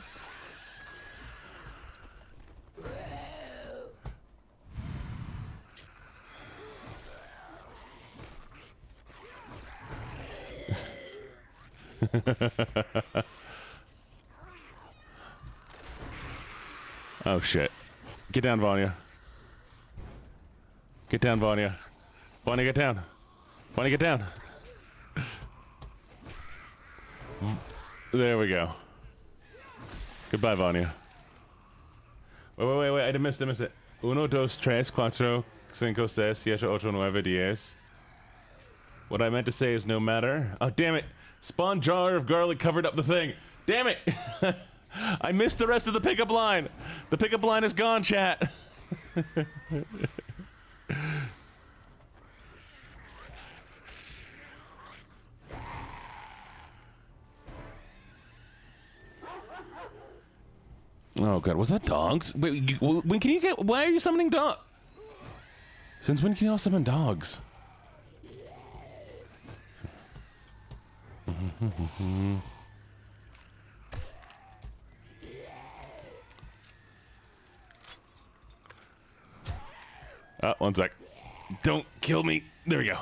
Oh shit. Get down, Vanya. Get down, Vanya. Vanya, get down. Vanya, get down. There we go. Goodbye, Vanya. Wait. I missed it. 1, 2, 3, 4, 5, 6, 7, 8, 9, 10. What I meant to say is no matter. Oh, damn it. Spawn jar of garlic covered up the thing. Damn it. I missed the rest of the pickup line. The pickup line is gone, chat. Oh god, was that dogs? Wait, when can you get? Why are you summoning dog? Since when can you all summon dogs? One sec. Don't kill me. There we go.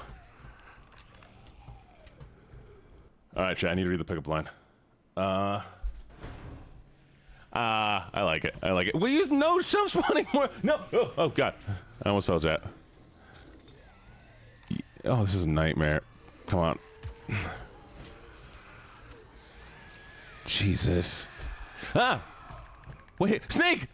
Alright, chat, I need to read the pickup line. I like it. I like it. We use no shove spawning more. No. Oh, God. I almost fell, chat. Oh, this is a nightmare. Come on. Jesus. Ah! Wait, snake!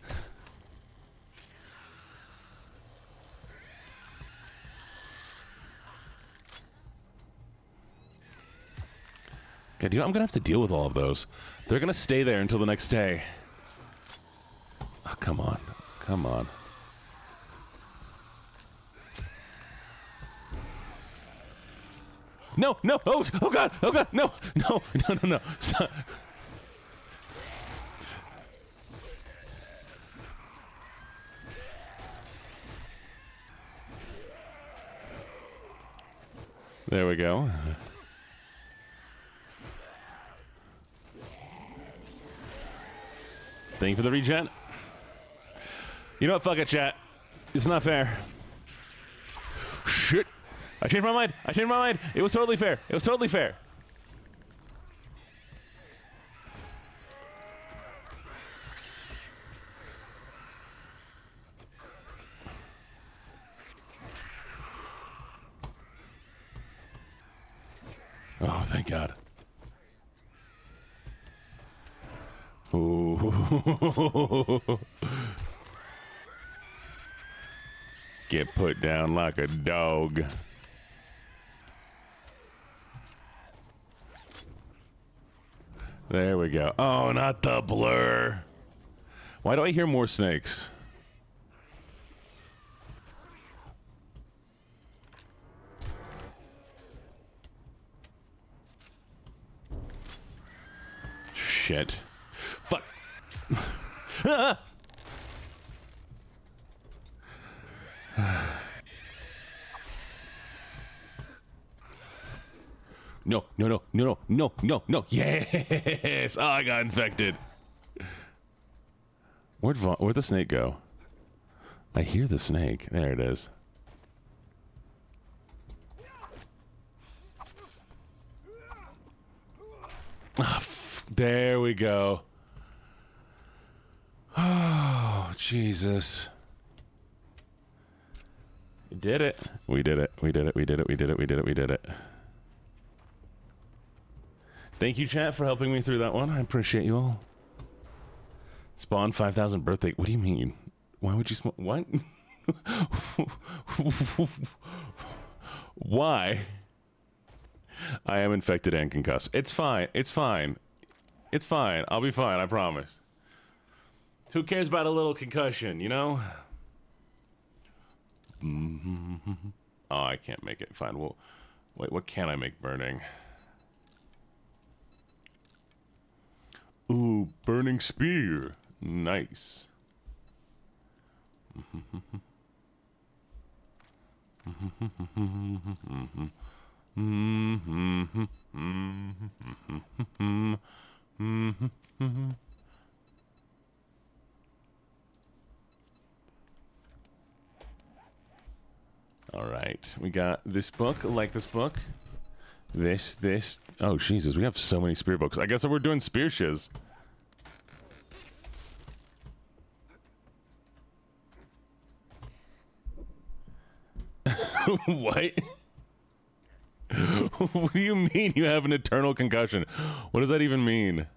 God, you know, I'm gonna have to deal with all of those. They're gonna stay there until the next day. Oh, come on. Come on. No, no, oh God, no, no. Stop. There we go. Thank you for the regen. You know what? Fuck it, chat. It's not fair. Shit. I changed my mind. It was totally fair. Oh, thank God. Ooh. Get put down like a dog. There we go. Oh, not the blur. Why do I hear more snakes? Shit. Fuck. No. Yes! Oh, I got infected. Where'd the snake go? I hear the snake. There it is. There we go. Oh, Jesus. We did it. We did it. Thank you, chat, for helping me through that one. I appreciate you all. Spawn 5,000 birthday. What do you mean? Why would you spawn? What? Why? I am infected and concussed. It's fine. I'll be fine, I promise. Who cares about a little concussion, you know? Oh, I can't make it. Fine. Well, wait, what can I make burning? Ooh, burning spear. Nice. All right, we got this book. Like this book. This. Oh, Jesus, we have so many spear books. I guess we're doing spear shiz. What? What do you mean you have an eternal concussion? What does that even mean?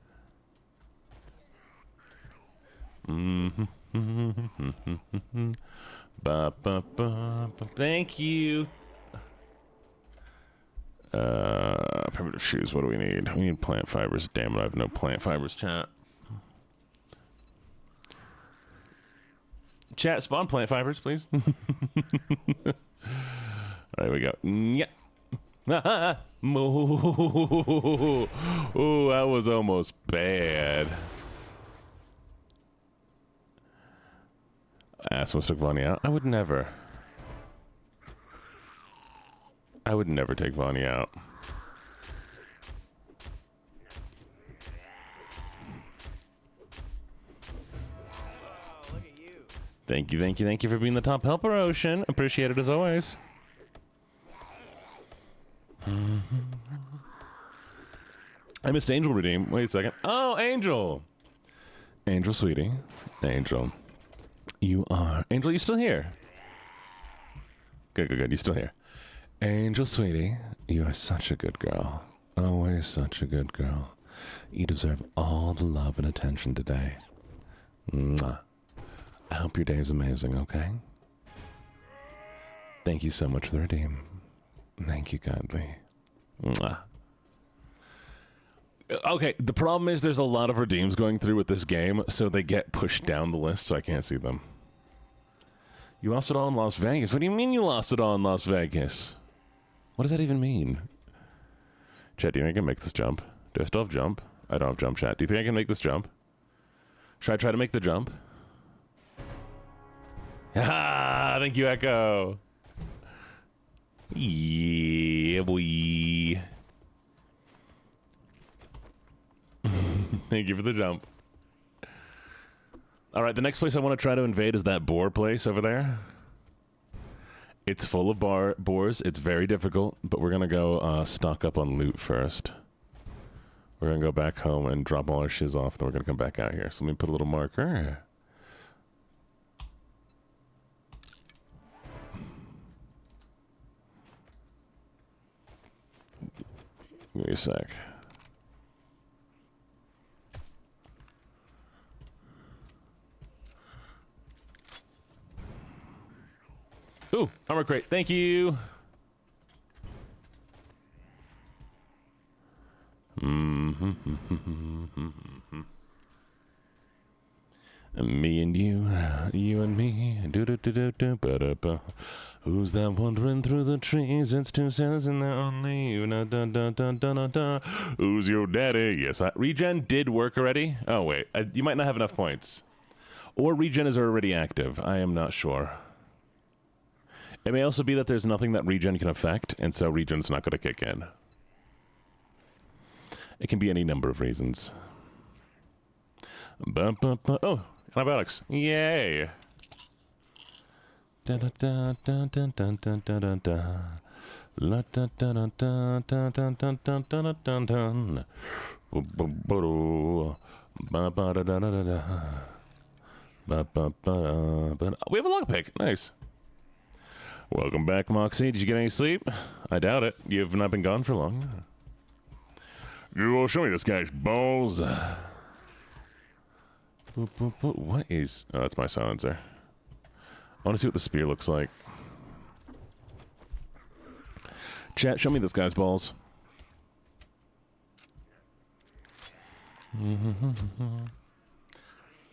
Thank you. Primitive shoes. What do we need? We need plant fibers. Damn it, I have no plant fibers, chat. Chat, spawn plant fibers, please. There we go. Yeah. Oh, that was almost bad. ask him to take Vonnie out. I would never. I would never take Vonnie out. Oh, look at you. Thank you, thank you, thank you for being the top helper, Ocean. Appreciate it as always. I missed Angel Redeem. Wait a second. Oh, Angel! Angel, sweetie. Angel. You are... Angel, you still here? Good, good, good. You still here. Angel, sweetie. You are such a good girl. Always such a good girl. You deserve all the love and attention today. Mwah. I hope your day is amazing, okay? Thank you so much for the redeem. Thank you kindly. Mwah. Okay, the problem is there's a lot of redeems going through with this game, so they get pushed down the list, so I can't see them. You lost it all in Las Vegas? What do you mean you lost it all in Las Vegas? What does that even mean? Chat, do you think I can make this jump? Do I still have jump? I don't have jump, chat. Do you think I can make this jump? Should I try to make the jump? Ah, thank you, Echo. Yeah, boy. Thank you for the jump. All right, the next place I want to try to invade is that boar place over there. It's full of boars. It's very difficult, but we're going to go stock up on loot first. We're going to go back home and drop all our shiz off, then we're going to come back out here. So let me put a little marker. Give me a sec. Ooh, armor crate. Thank you. Me and you and me. Who's that wandering through the trees? It's two cells and they're only you. Who's your daddy? Yes, regen did work already. Oh wait, you might not have enough points, or regen is already active. I am not sure. It may also be that there's nothing that regen can affect, and so regen's not going to kick in. It can be any number of reasons. Oh, antibiotics. Yay! We have a lockpick. Nice. Welcome back, Moxie. Did you get any sleep? I doubt it. You've not been gone for long. Well, show me this guy's balls. What is... Oh, that's my silencer. I want to see what the spear looks like. Chat, show me this guy's balls.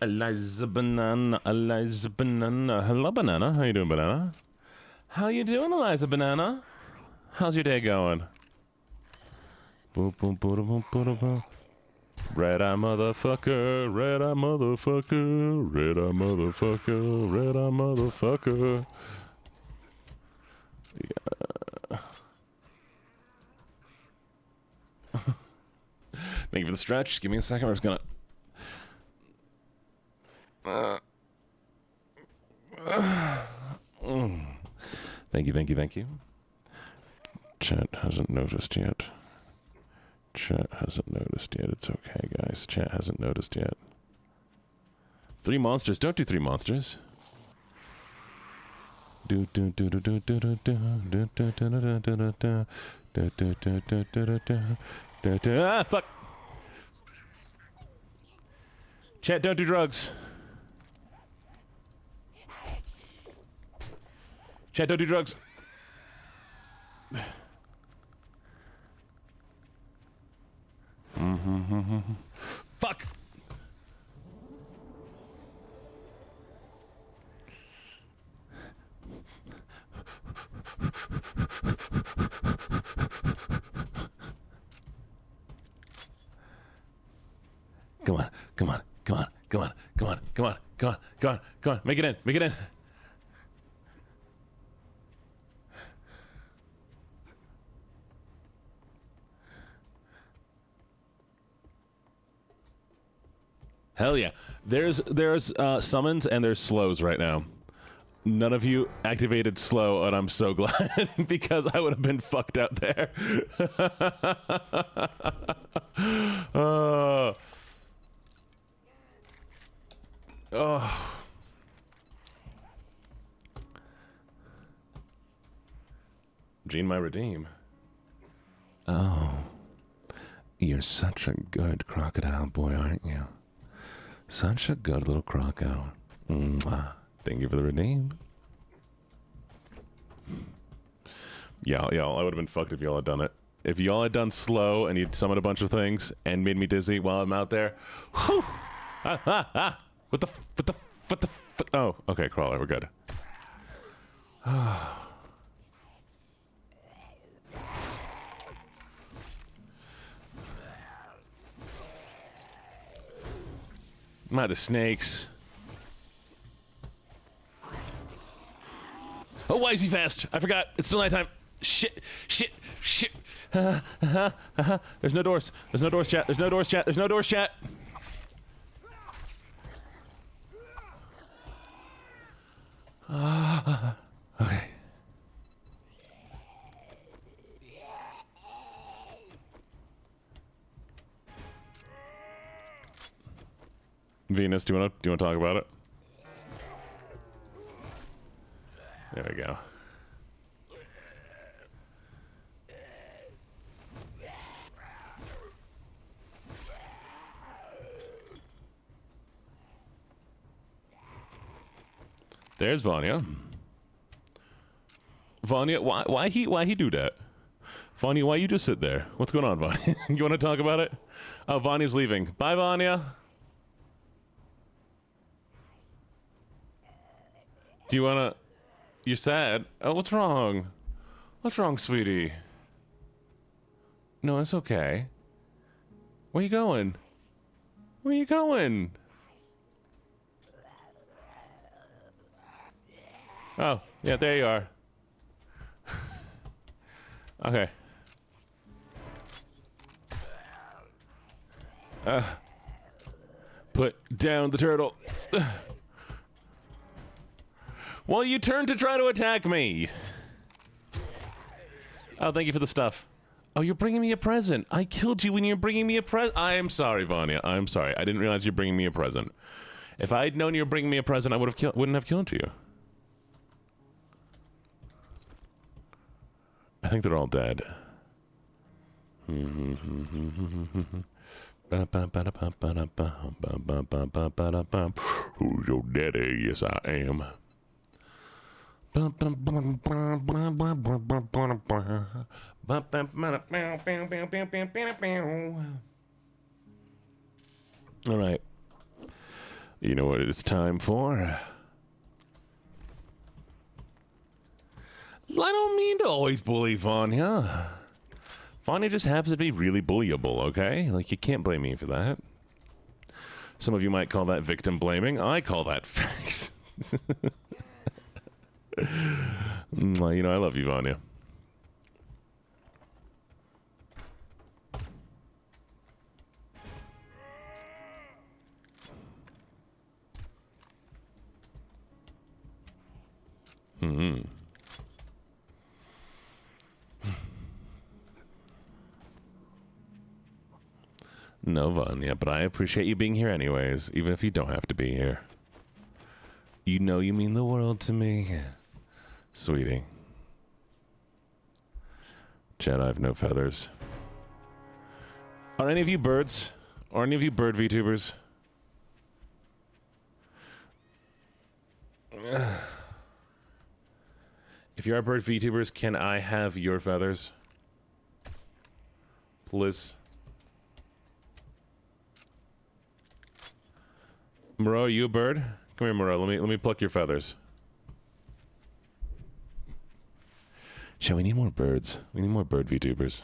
Eliza Banana, Eliza Banana. Hello, Banana. How you doing, Banana? How you doing, Eliza Banana? How's your day going? Boop, boop, boop, boop, boop, boop. Red-eye motherfucker, red-eye motherfucker, red-eye motherfucker, red-eye motherfucker. Yeah. Thank you for the stretch. Give me a second. I'm just gonna... Thank you, thank you, thank you. Chat hasn't noticed yet. Chat hasn't noticed yet. It's okay, guys. Chat hasn't noticed yet. 3 monsters. Don't do 3 monsters. Ah, fuck. Chat, don't do drugs. Chat, don't do drugs. Fuck. Come on, come on, come on, come on, come on, come on, Go on. Go on. Go on. Make it in. Make it in. Hell yeah. There's summons and there's slows right now. None of you activated slow, and I'm so glad because I would have been fucked out there. Oh. Gene my redeem. Oh. You're such a good crocodile boy, aren't you? Such a good little croco. Mwah. Thank you for the redeem. Y'all, I would have been fucked if y'all had done it. If y'all had done slow and you'd summoned a bunch of things and made me dizzy while I'm out there. Whew! What the? Oh, okay, crawler, we're good. I'm out of snakes. Oh, why is he fast? I forgot. It's still nighttime. Shit. There's no doors. There's no doors, chat. There's no doors, chat. There's no doors, chat. Okay. Venus, do you want to talk about it? There we go. There's Vanya. Vanya, why he do that? Vanya, why you just sit there? What's going on, Vanya? You want to talk about it? Oh, Vanya's leaving. Bye, Vanya. Do you wanna? You're sad. Oh, what's wrong? What's wrong, sweetie? No, it's okay. Where you going? Where you going? Oh, yeah, there you are. Okay. Put down the turtle. Well, you turned to try to attack me. Oh, thank you for the stuff. Oh, you're bringing me a present. I killed you when you're bringing me a present. I am sorry, Vanya. I'm sorry. I didn't realize you're bringing me a present. If I had known you were bringing me a present, I wouldn't have killed you. I think they're all dead. Who's your daddy? Yes, I am. All right. You know what it's time for? I don't mean to always bully Vanya. Vanya just happens to be really bullyable, okay? Like, you can't blame me for that. Some of you might call that victim blaming. I call that facts. Well, you know, I love you, Vanya. Mm-hmm. No, Vanya, but I appreciate you being here anyways, even if you don't have to be here. You know you mean the world to me. Sweetie. Chad, I have no feathers. Are any of you birds? Are any of you bird VTubers? If you are bird VTubers, can I have your feathers? Please. Moreau, are you a bird? Come here, Moreau. Let me pluck your feathers. Shall we need more birds? We need more bird VTubers.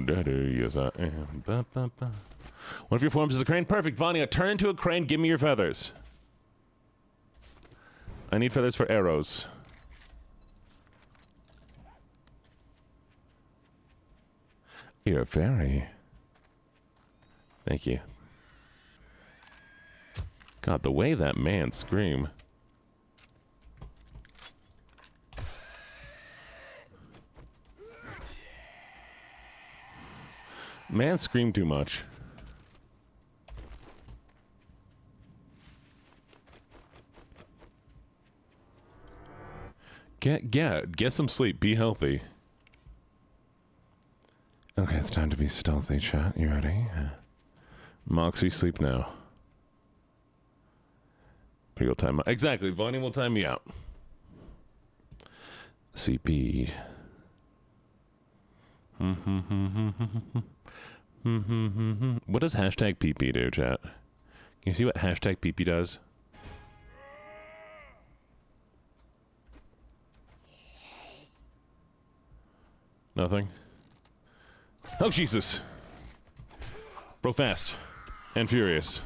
Daddy, yes I am. Ba, ba, ba. One of your forms is a crane. Perfect. Vanya, turn into a crane. Give me your feathers. I need feathers for arrows. You're a fairy. Thank you. God, the way that man screamed. Man screamed too much. Get some sleep. Be healthy. Okay, it's time to be stealthy, chat. You ready? Moxie, sleep now. You'll time out. Exactly. Vonnie will time me out. CP. What does hashtag PP do, chat? Can you see what hashtag PP does? Nothing? Oh, Jesus. Bro, fast. And furious.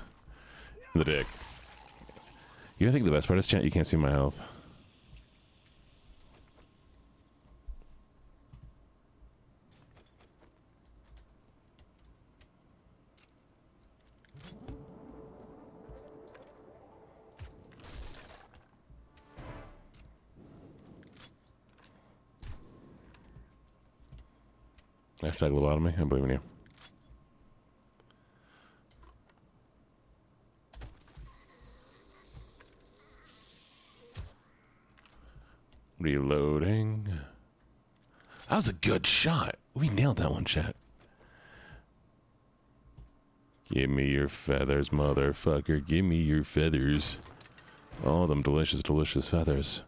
The dick. You think the best part is, chat, you can't see my health. Hashtag lobotomy. I believe in you. Reloading. That was a good shot. We nailed that one, chat. Give me your feathers, motherfucker. Give me your feathers. Oh, them delicious, delicious feathers.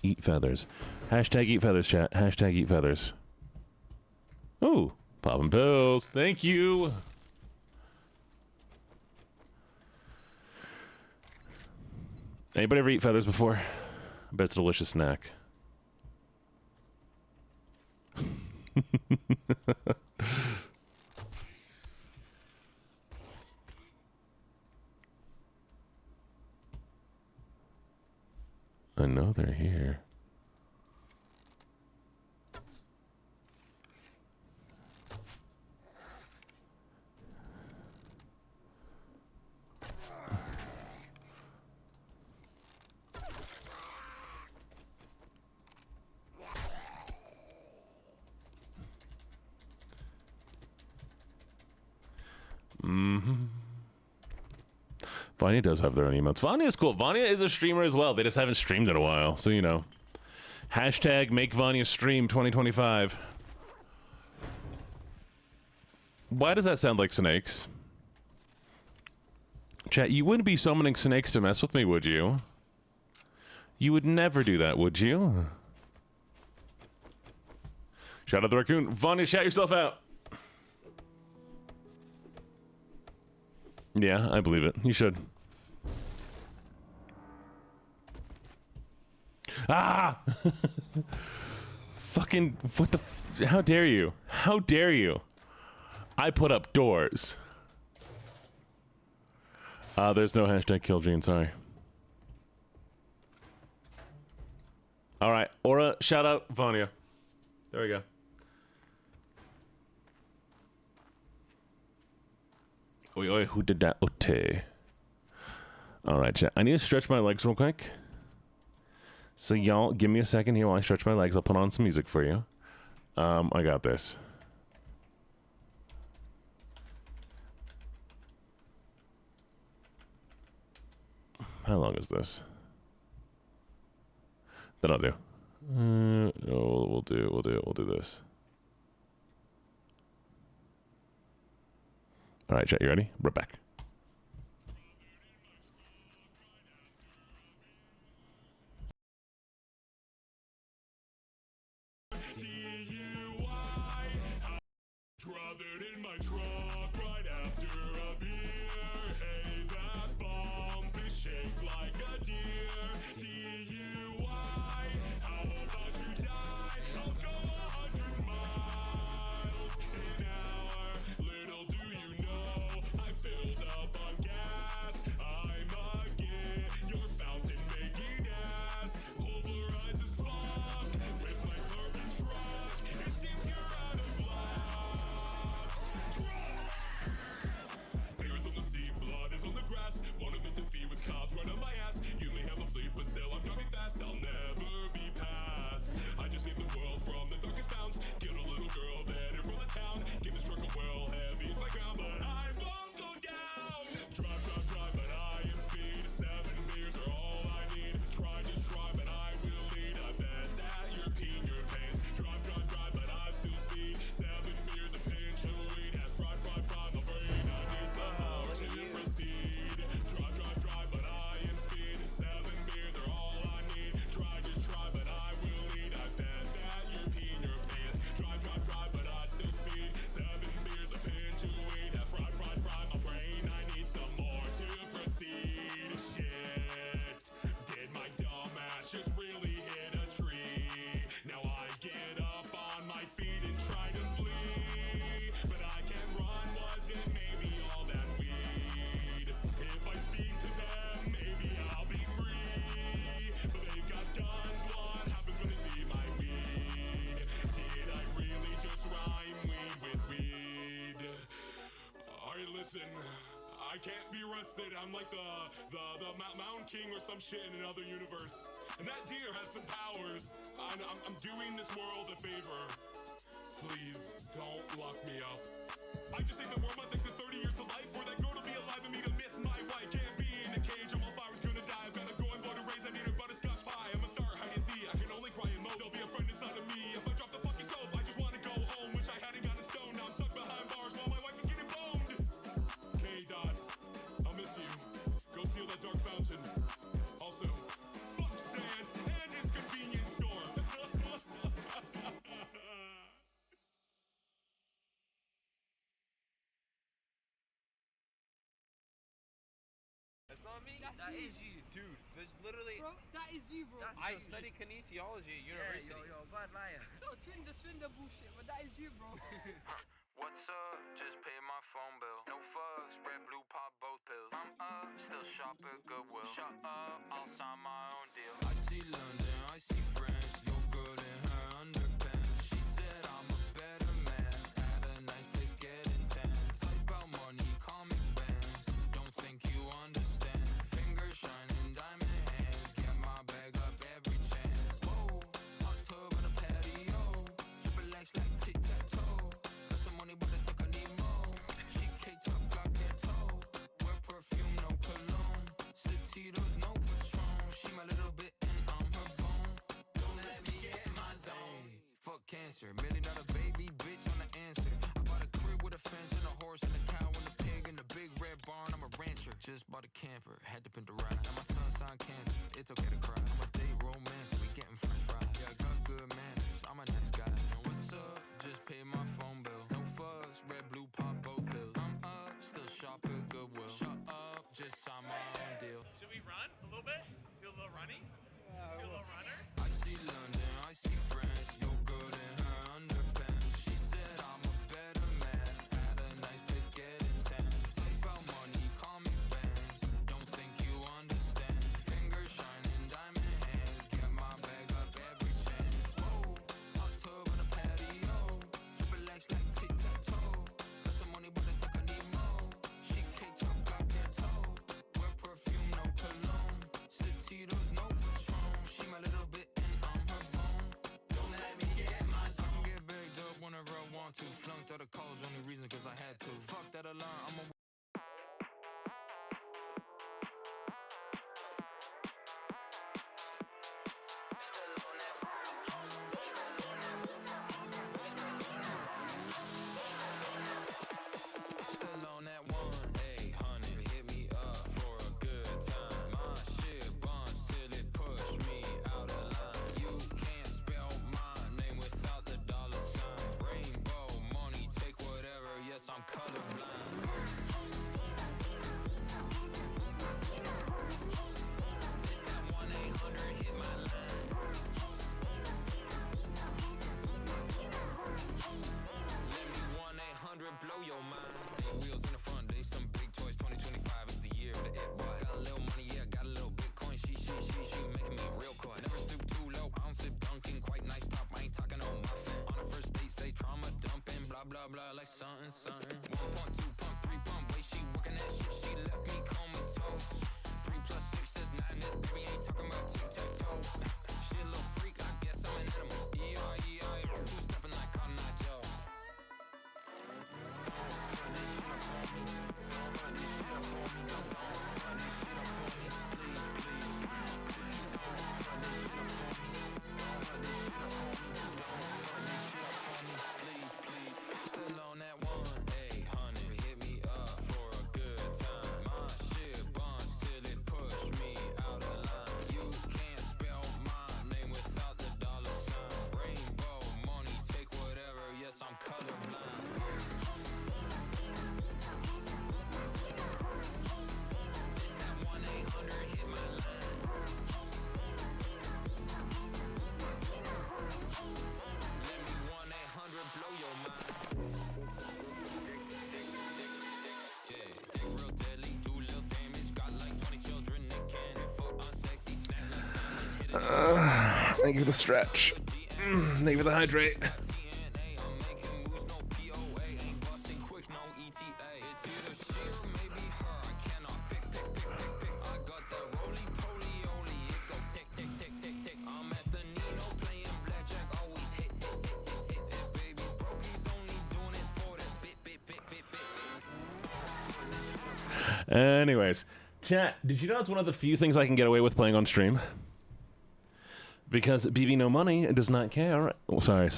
Eat feathers. Hashtag eat feathers, chat. Hashtag eat feathers. Ooh, popping pills. Thank you. Anybody ever eat feathers before? I bet it's a delicious snack. I know they're here. Vanya does have their own emotes. Vanya is cool. Vanya is a streamer as well. They just haven't streamed in a while, so you know. Hashtag make Vanya stream 2025. Why does that sound like snakes? Chat, you wouldn't be summoning snakes to mess with me, would you? You would never do that, would you? Shout out the raccoon. Vanya, shout yourself out. Yeah, I believe it. You should. Ah! Fucking, what the, how dare you? How dare you? I put up doors. There's no hashtag kill Gene, sorry. Alright, Aura, shout out Vanya. There we go. Oi, oi, who did that? Ote. Alright, chat. I need to stretch my legs real quick. So y'all, give me a second here while I stretch my legs. I'll put on some music for you. I got this. How long is this? Then I'll do. No, we'll do this. All right, chat, you ready? We're back. Drove it in my truck right after a beer. Hey, that bump is shaped like a deer. DUI, how about you die? I'll go I can't be arrested. I'm like the Mountain King or some shit in another universe. And that deer has some powers. I'm doing this world a favor. Please don't lock me up. I just saved the world by thanks to 30 years to life. For that girl to be alive and me to miss my wife. Can't be in a cage, I'm on fire, was gonna die. I've gotta go and born and raised, I need a butterscotch pie. I'm a star, hide and see, I can only cry and moan. There'll be a friend inside of me. If I drop the fucking soap, I just wanna go home. Wish I hadn't gotten stoned, now I'm stuck behind bars while my wife is getting boned. K-Dot, I'll miss you. Go seal that dark fountain. Also, fuck Sans and his convenience store. That's not me. That's That you. is you, dude. There's literally. Bro, that is you, bro. I study kinesiology at university. yo, bad liar. So swindle bullshit, but that is you, bro. What's up? Just paid my phone bill. No fuss, red, blue, pop both pills. I'm up, still shop at Goodwill. Shut up, I'll sign my own deal. I see London, I see France. Your girl in her underpants. She said I'm a better man. At a nice place getting tan. Type about money, comic bands. Don't think you understand. Fingers shining, diamond hands. Get my bag up every chance. Whoa, hot tub on a patio. Triple X like tic-tac-toe. Got some money, but I think I need more. She caked up, got ghetto. Wear perfume, no cologne. Satitos, no Patron. She my little bit and I'm her bone. Don't let me get in my zone. Fuck cancer, $1 million baby, bitch on the answer. I bought a crib with a fence and a horse and a cow and a pig and a big red barn. I'm a rancher. Just bought a camper, had to pin the ride. Now my son signed cancer. It's okay to cry. I'm a date romance, we getting french fries. Yeah, I got good manners. I'm a nice guy. And what's up? Just paid my phone bill. No fuss, red, blue, pop both pills. I'm up, still shop at Goodwill. Shut up, just sign my own deal. Should we run a little bit? Do a little running? Do a little runner? I see London, I see France. Your girl in her underpants. She said I'm a better man. At a nice place getting tan. Take out money, comic bands. Don't think you understand. Fingers shining, diamond hands. Get my bag up every chance. Whoa, hot tub on a patio. Triple X like tic-tac-toe. Got some money, but I think I need more. She caked up, got ghetto. Wear perfume, no cologne. Satitos, no Patron. She my little bit and I'm her bone. Don't let me get my zone. I can get bagged up whenever I want to. Flunked out of college, only reason cause I had to. Fuck that alarm, I'm a still on that one. Hey, honey, hit me up for a good time. My shit buns till it push me out of line. You can't spell my name without the dollar sign. Rainbow money, take whatever. Yes, I'm colorblind. It's that 1-800, hit my line. Let me 1-800 blow your mind. Wheels in the front, they some big toys. 2025 is the year of the it boy. Got a little money, yeah, got a little Bitcoin. She making me real coy. Never stoop too low, I don't sip dunking. Quite nice top, I ain't talking no muffin. On the first date, say trauma dumping. Blah, blah, blah, like something. 1 pump, 2 pump, 3 pump. Wait, she working that shit, she left me comatose. 3 + 6 is 9, this baby ain't talking about tic-tac-toe. She a little freak, I guess I'm an animal. E-I-E-I, two-stepping like Cotton Eye Joe. Still on that one. Hey, honey, hit me up for a good time. My shit buns till it push me out of line. You can't spell my name without the dollar sign. Rainbow money, take whatever. Yes, I'm colorblind. It's that 1-800, hit my line. Let me 1-800 blow your mind. Yeah, dick real deadly, do little damage. Got like 20 children, Nick Cannon. Fuck unsexy, snack like sandwich. Hit it Thank you for the stretch. Thank you for the hydrate. TNA, I'm making moves, no POA. Ain't busting quick, no ETA. It's either she or maybe her. I Anyways, chat, did you know it's one of the few things I can get away with playing on stream? Because BB No Money does not care. Oh, sorry.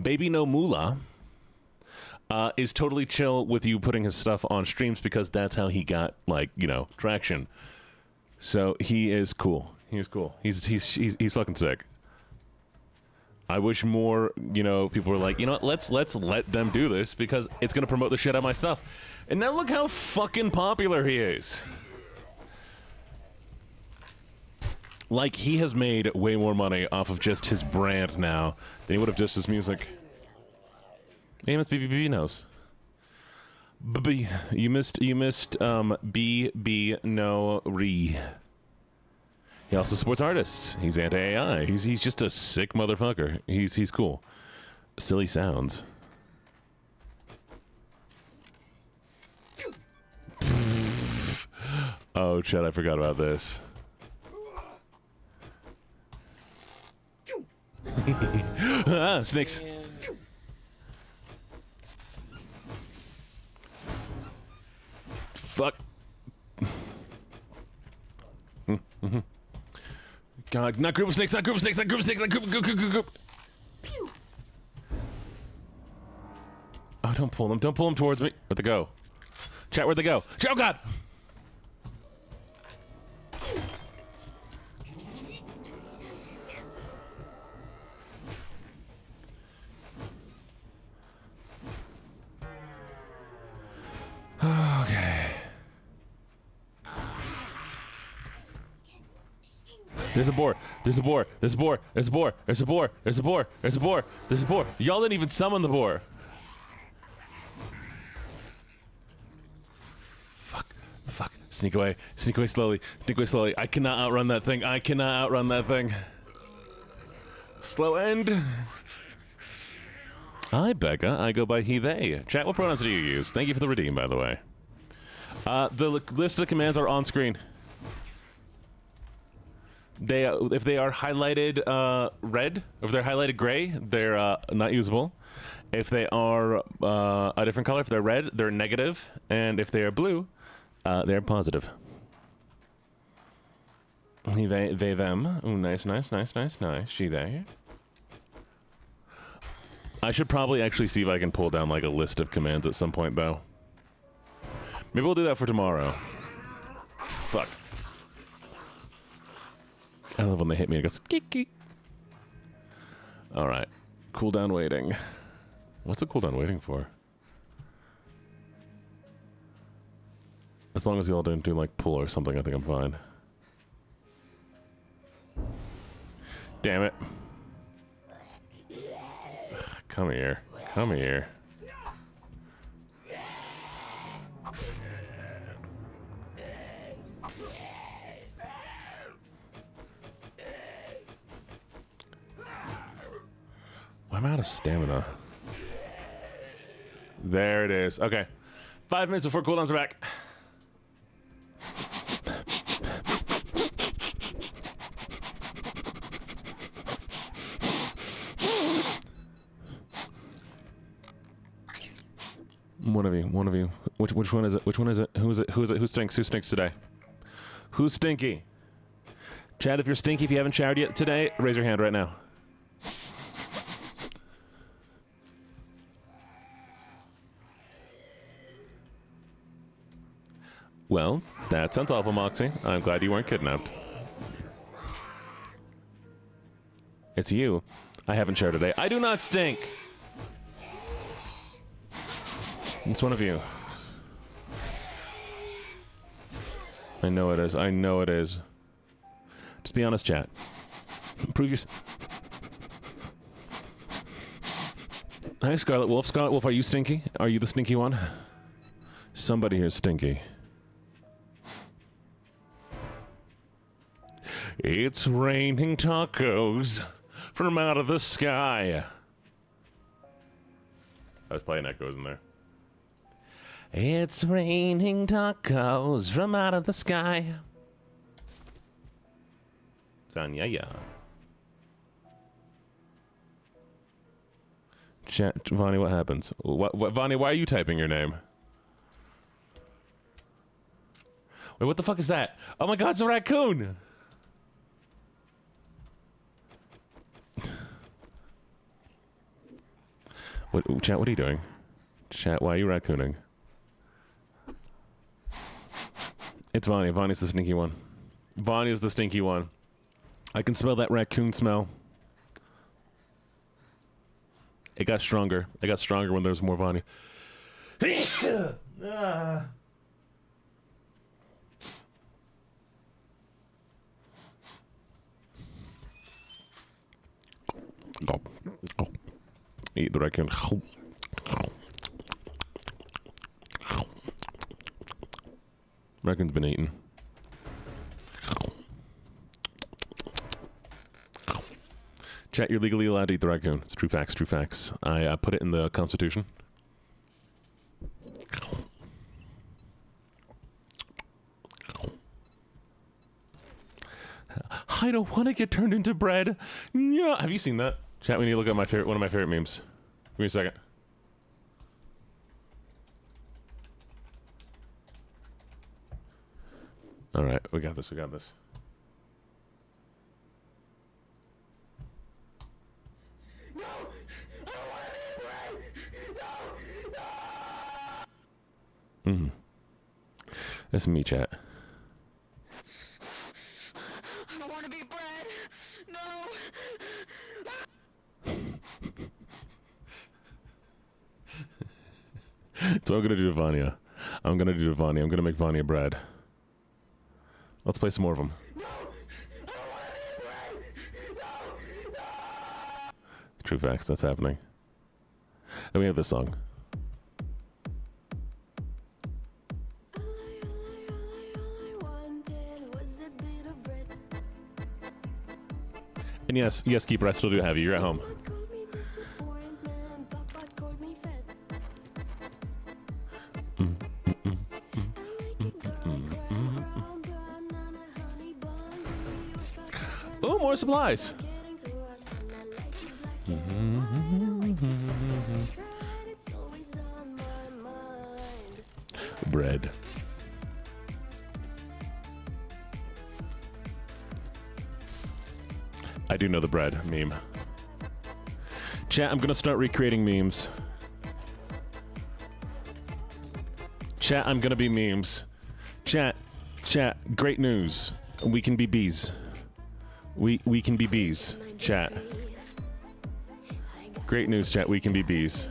Baby No Moolah is totally chill with you putting his stuff on streams because that's how he got, like, you know, traction. So he is cool. He's fucking sick. I wish more, you know, people were like, you know what, let's let them do this because it's gonna promote the shit out of my stuff. And now look how fucking popular he is. Like, he has made way more money off of just his brand now than he would have just his music. Amos BBB knows. B you missed BB no re. He also supports artists. He's anti-AI. He's just a sick motherfucker. He's cool. Silly sounds. Oh shit, I forgot about this. Ah, snakes. Fuck. God, not group of snakes, not group of snakes, not group of snakes, not group. Oh, don't pull them towards me. Where'd they go? Chat, where'd they go? Oh, God! Okay. There's a boar. There's a boar. There's a boar. There's a boar. There's a boar. There's a boar. There's a boar. There's a boar. Y'all didn't even summon the boar. Fuck. Fuck. Sneak away. Sneak away slowly. Sneak away slowly. I cannot outrun that thing. I cannot outrun that thing. Slow end. Hi, Becca. I go by he, they. Chat, what pronouns do you use? Thank you for the redeem, by the way. The list of commands are on screen. If they are highlighted red, if they're highlighted gray, they're not usable. If they are a different color, if they're red, they're negative. And if they are blue, they're positive. He, they, them. Ooh, nice. She, they. I should probably actually see if I can pull down like a list of commands at some point, though. Maybe we'll do that for tomorrow. Fuck. I love when they hit me. It goes geek geek. All right, cooldown waiting. What's the cooldown waiting for? As long as you all don't do like pull or something, I think I'm fine. Damn it! Come here. Come here. I'm out of stamina. There it is. Okay. 5 minutes before cooldowns are back. One of you. Which one is it? Which one is it? Who is it? Who is it? Who stinks? Who stinks today? Who's stinky? Chad, if you're stinky, if you haven't showered yet today, raise your hand right now. Well, that sounds awful, Moxie. I'm glad you weren't kidnapped. It's you. I haven't showered today. I do not stink! It's one of you. I know it is. I know it is. Just be honest, chat. Prove your... Hi, Scarlet Wolf. Scarlet Wolf, are you stinky? Are you the stinky one? Somebody here is stinky. It's raining tacos from out of the sky. I was playing echoes in there. It's raining tacos from out of the sky. Tanya. Chat, Vonnie, what happens? What, Vonnie, why are you typing your name? Wait, what the fuck is that? Oh my god, it's a raccoon! What, chat, what are you doing? Chat, why are you raccooning? It's Vanya. Vanya's the stinky one. Vanya's the stinky one. I can smell that raccoon smell. It got stronger. It got stronger when there was more Vanya. Go. Go. Eat the raccoon. Raccoon's been eaten. Chat, you're legally allowed to eat the raccoon. It's true facts, true facts. I put it in the Constitution. I don't want to get turned into bread. Yeah. Have you seen that? Chat, we need to look at one of my favorite memes. Give me a second. All right, we got this. We got this. No, I don't want to be bread. No, no. That's me, chat. I don't want to be bread. No. So I'm gonna do Vanya. I'm gonna do Vanya. I'm gonna make Vanya bread. Let's play some more of them. No, I don't want to be bread. No, no. True facts. That's happening. Then we have this song. And yes, Keeper, I still do have you. You're at home. Oh, more supplies. Bread. I do know the bread meme. Chat, I'm gonna start recreating memes. Chat, I'm gonna be memes. Chat, great news. We can be bees. We can be bees. Chat. Great news, chat. We can be bees.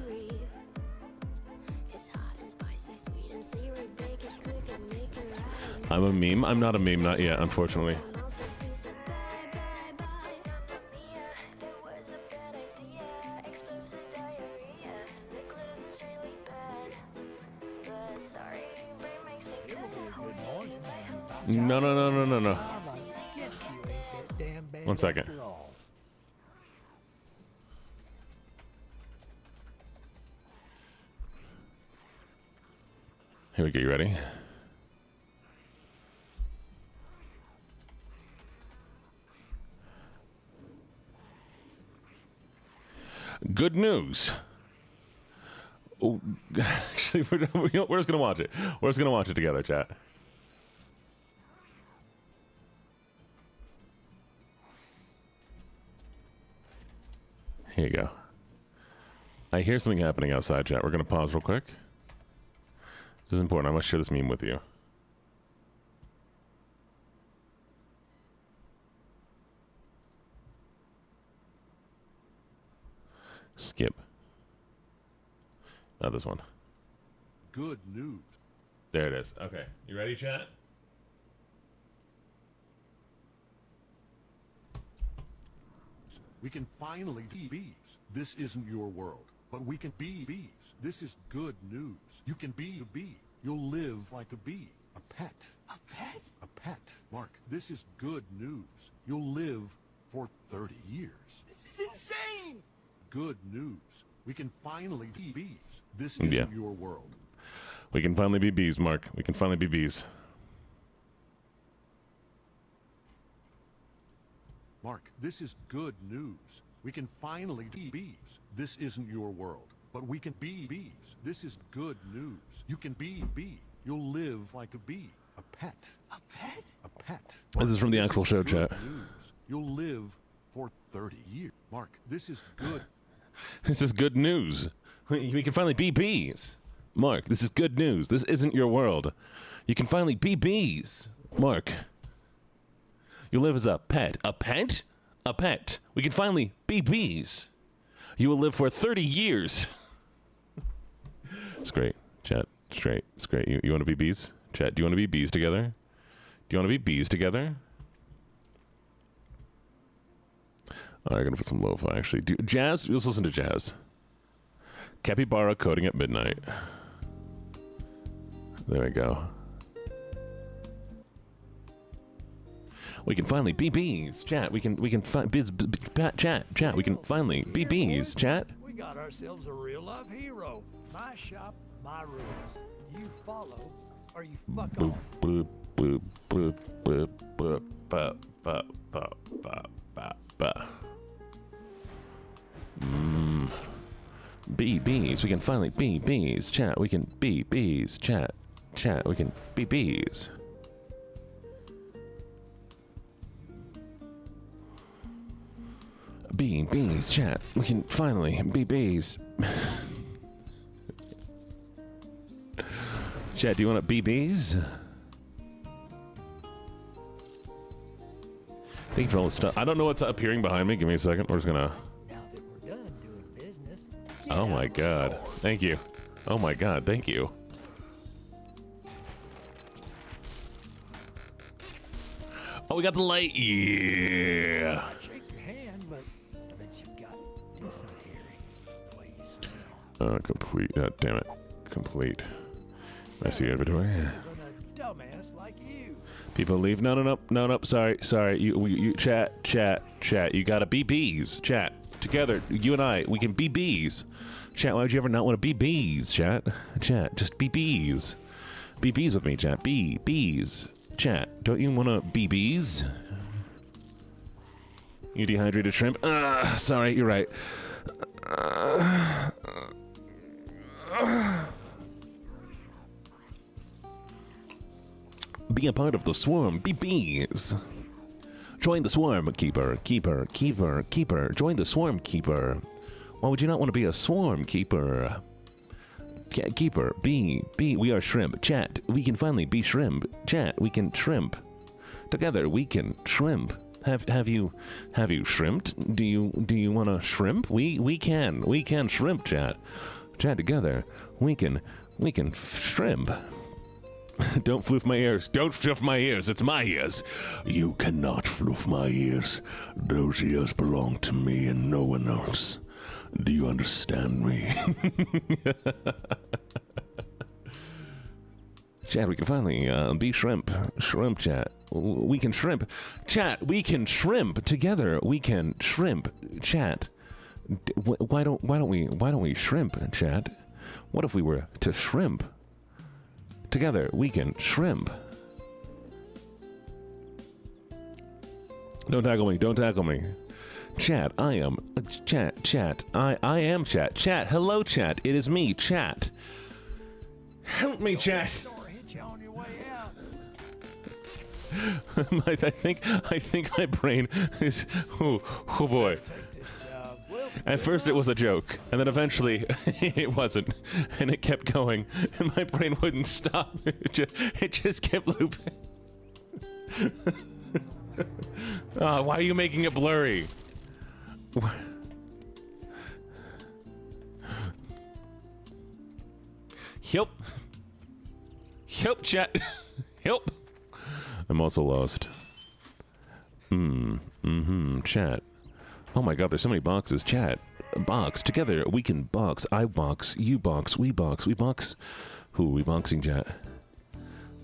I'm a meme. I'm not a meme, not yet, unfortunately. No. 1 second. Here we go. You ready? Good news. Oh, actually, we're just gonna watch it. We're just gonna watch it together, chat. Here you go. I hear something happening outside, chat. We're gonna pause real quick. This is important. I must share this meme with you. Skip. Not this one. Good news. There it is. Okay. You ready, chat? We can finally be bees. This isn't your world, but we can be bees. This is good news. You can be a bee. You'll live like a bee. A pet. A pet? A pet. Mark, this is good news. You'll live for 30 years. This is insane! Good news. We can finally be bees. This isn't your world. We can finally be bees, Mark. We can finally be bees. Mark, this is good news. We can finally be bees. This isn't your world, but we can be bees. This is good news. You can be a bee. You'll live like a bee. A pet. A pet? A pet. This is from the actual show, good chat. news. You'll live for 30 years. Mark, this is good. This is good news. We can finally be bees. Mark, this is good news. This isn't your world. You can finally be bees. Mark, you live as a pet. A pet? A pet. We can finally be bees. You will live for 30 years. It's great, chat. It's great. It's great. You want to be bees? Chat, do you want to be bees together? Do you want to be bees together? I'm gonna put some lo-fi actually. Jazz? Let's listen to jazz. Capybara coding at midnight. There we go. We can finally be bees, chat. We can chat. We can finally be bees, chat. We got ourselves a real life hero. My shop, my rules. You follow or you fuck Boop, off. boop, boop, boop, boop, boop, ba, ba, ba, ba, ba, ba. Be bees. We can finally be bees, chat. We can be bees, chat. Chat. We can be bees. Be bees, chat. We can finally be bees. Chat, do you want to be bees? Thank you for all the stuff. I don't know what's appearing behind me. Give me a second. We're just gonna. Now that we're done doing business, Oh my god. Thank you. Oh my god. Thank you. Oh, we got the light. Yeah. I'd shake your hand, but I bet you've got dysentery. The way you smell. Complete. Damn it. Complete. Messy inventory. Even a dumbass like you. People leave. No. Sorry. You chat. You gotta be bees. Chat. Together, you and I, we can be bees. Chat, why would you ever not want to be bees, chat? Chat, just be bees. Be bees with me, chat. Be bees. Chat, don't you want to be bees? You dehydrated shrimp? Sorry, you're right. Be a part of the swarm. Be bees. Join the swarm, keeper. Join the swarm, keeper. Why would you not want to be a swarm keeper? Keeper, be. We are shrimp. Chat, we can finally be shrimp. Chat, we can shrimp. Together, we can shrimp. Have you shrimped? Do you want to shrimp? We can shrimp. Chat. Together, we can shrimp. Don't floof my ears. Don't fluff my ears. It's my ears. You cannot floof my ears. Those ears belong to me and no one else. Do you understand me? Chat, we can finally be shrimp. Shrimp, chat. We can shrimp. Chat, we can shrimp. Together, we can shrimp. Chat. Why don't we shrimp, chat? What if we were to shrimp? Together, we can shrimp. Don't tackle me. Chat, I am chat. I am chat. Chat, hello chat. It is me, chat. Help me, chat. Hit you on your way out. I think my brain is oh boy. Take this job. Well, At first it was a joke, and then eventually it wasn't, and it kept going, and my brain wouldn't stop. It just kept looping. Why are you making it blurry? Help, chat. Help. I'm also lost. Chat. Oh my god, there's so many boxes. Chat. Box. Together, we can box. I box. You box. We box. We box. Who are we boxing, chat?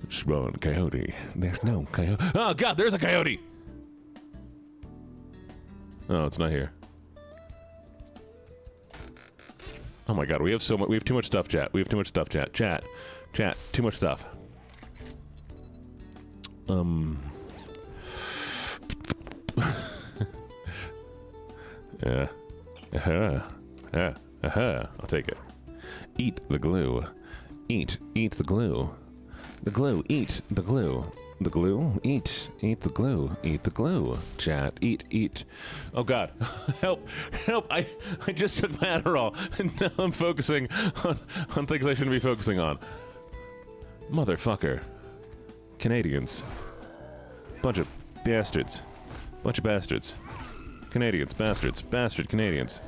Spawn coyote. There's no coyote. Oh god, there's a coyote! Oh, it's not here. Oh my god, we have so much. We have too much stuff, chat. We have too much stuff, chat. Chat. Too much stuff. Yeah. I'll take it. Eat the glue. Eat the glue. The glue. Eat the glue. The glue. Eat. Eat the glue. Eat the glue. Chat. Eat. Oh God. Help. I just took my Adderall and now I'm focusing on things I shouldn't be focusing on. Motherfucker. Canadians. Bunch of bastards. Canadians. Bastards. Bastard Canadians.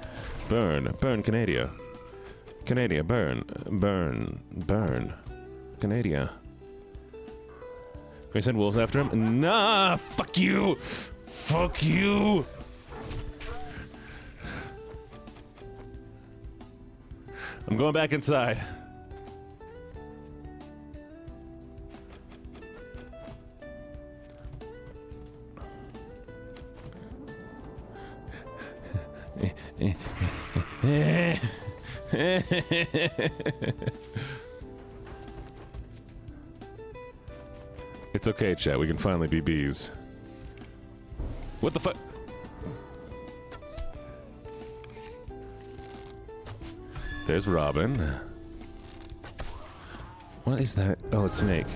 Burn. Canada. Burn. Canada. Can we send wolves after him? Nah! Fuck you! I'm going back inside. It's okay, chat. We can finally be bees. What the fuck? There's Robin. What is that? Oh, it's Snake.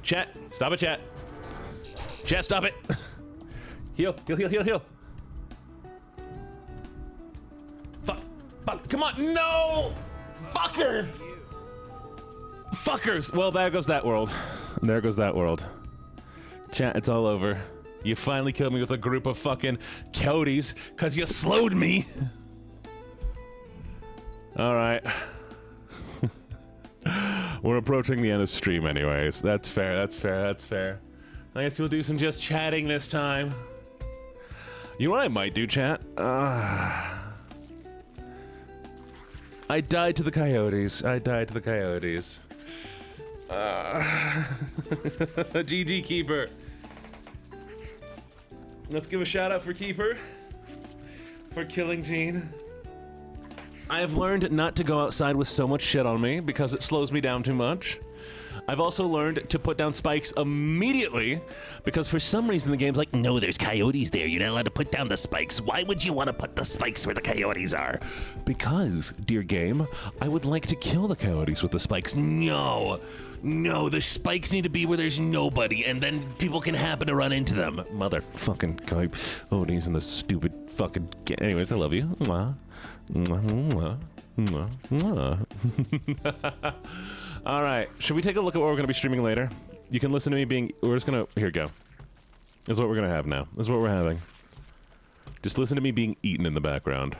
Chat. Stop it, chat. Chat, stop it. Heal. Fuck. Come on. No! Fuckers! Well, there goes that world. Chat, it's all over. You finally killed me with a group of fucking coyotes because you slowed me. Alright. We're approaching the end of stream anyways. That's fair. I guess we'll do some just chatting this time. You know what I might do, chat? I died to the coyotes. GG Keeper. Let's give a shout out for Keeper for killing Gene. I have learned not to go outside with so much shit on me because it slows me down too much. I've also learned to put down spikes immediately because for some reason the game's like, no, there's coyotes there. You're not allowed to put down the spikes. Why would you want to put the spikes where the coyotes are? Because, dear game, I would like to kill the coyotes with the spikes. No, the spikes need to be where there's nobody and then people can happen to run into them. Motherfucking coyotes and the stupid fucking... Anyways, I love you. Mwah. Mwah. Mwah. Mwah. All right, should we take a look at what we're going to be streaming later? You can listen to me being... We're just going to... Here we go. This is what we're going to have now. This is what we're having. Just listen to me being eaten in the background.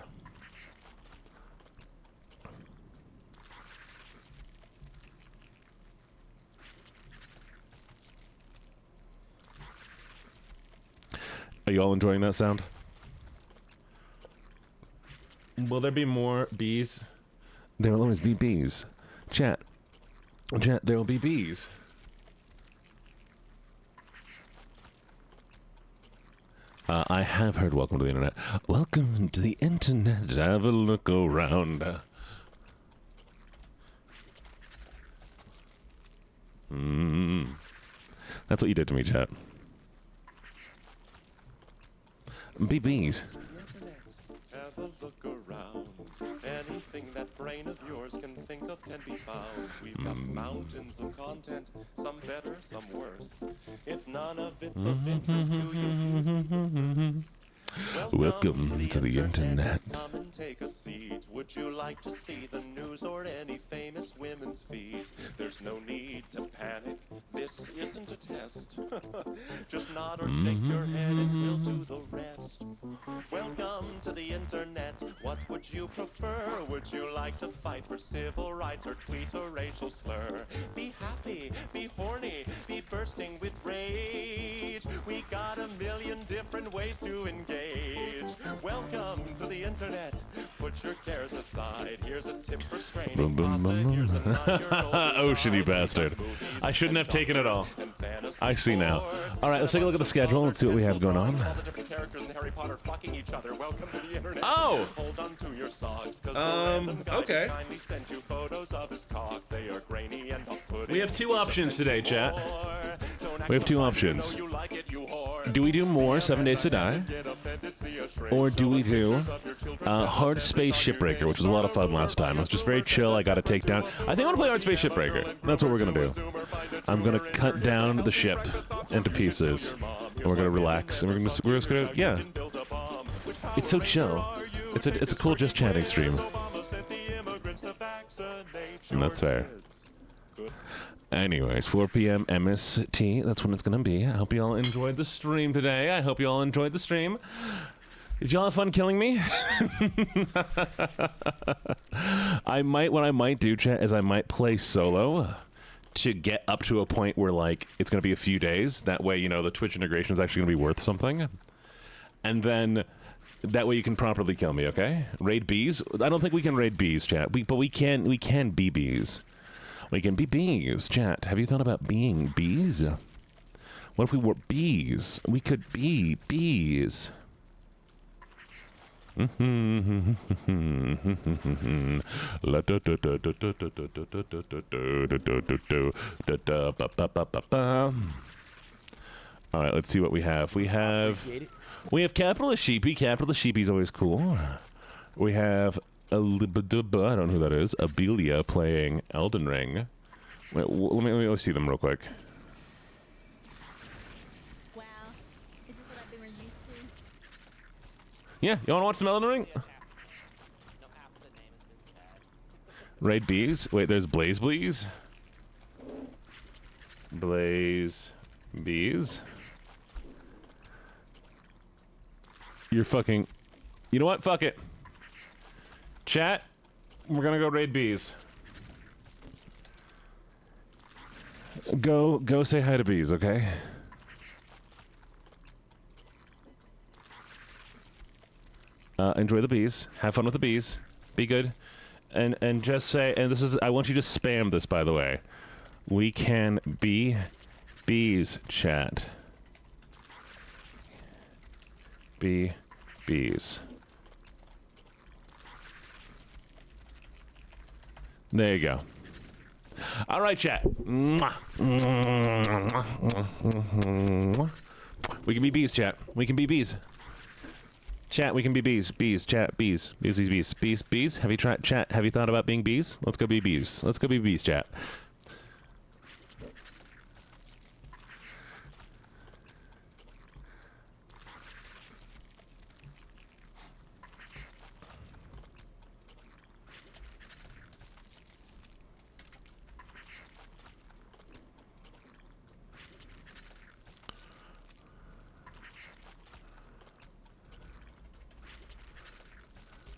Are you all enjoying that sound? Will there be more bees? There will always be bees. Chat, there will be bees. I have heard welcome to the internet. Welcome to the internet. Have a look around. That's what you did to me, chat. Be bees. Have a look around. Anything that brain of yours can think of can be found. We've got mountains of content, some better, some worse. If none of it's of interest to you, welcome to the internet. Come and take a seat. Would you like to see the news or any famous women's feet? There's no need to panic. This isn't a test. Just nod or shake your head and we'll do the rest. Welcome to the internet. What would you prefer? Would you like to fight for civil rights or tweet a racial slur? Be happy, be horny, be bursting with rage. We got a million different ways to engage. Welcome to the internet. Put your cares aside. Here's a tip for straining pasta. Here's a 9-year-old Ocean, you bastard. I shouldn't have taken it all. I see now. All right, let's take a look at the schedule. Let's see what we have going on. All the different characters in Harry Potter fucking each other. Welcome to the internet. Oh! Hold on to your socks, cause okay. kindly send you photos of his cock. They are grainy and We have two options today, chat. We have two options. You like it, you whore. Do we do more 7 Days to Die? Or do we do Hard Space Shipbreaker, which was a lot of fun last time. It was just very chill. I got to take down. I think I want to play Hard Space Shipbreaker. That's what we're going to do. I'm going to cut down the ship into pieces. And we're going to relax. And we're just going to, yeah. It's so chill. It's a cool just chatting stream. And that's fair. Anyways, 4 p.m. MST. That's when it's going to be. I hope you all enjoyed the stream today. I hope you all enjoyed the stream. Did y'all have fun killing me? What I might do, chat, is I might play solo to get up to a point where, like, it's going to be a few days. That way, you know, the Twitch integration is actually going to be worth something. And then that way you can properly kill me, okay? Raid bees? I don't think we can raid bees, chat. But we can be bees. We can be bees, chat. Have you thought about being bees? What if we were bees? We could be bees. All right, let's see what we have. We have Capitalist Sheepy. Capitalist Sheepy's always cool. We have I don't know who that is. Abelia playing Elden Ring. Wait, let me see them real quick. Wow. Is this what I've been used to? Yeah, you want to watch some Elden Ring? Raid Bees? Wait, there's Blaze Bees? Blaze Bees? You're fucking... You know what? Fuck it. Chat, we're gonna go raid bees. Go say hi to bees, okay? Enjoy the bees. Have fun with the bees. Be good. And just say, and this is, I want you to spam this, by the way. We can be bees, chat. Be bees. There you go. All right, chat. We can be bees, chat. We can be bees. Chat, we can be bees. Bees, chat, bees. Bees, bees, bees. Bees, bees. Have you tried, chat, have you thought about being bees? Let's go be bees. Let's go be bees, chat.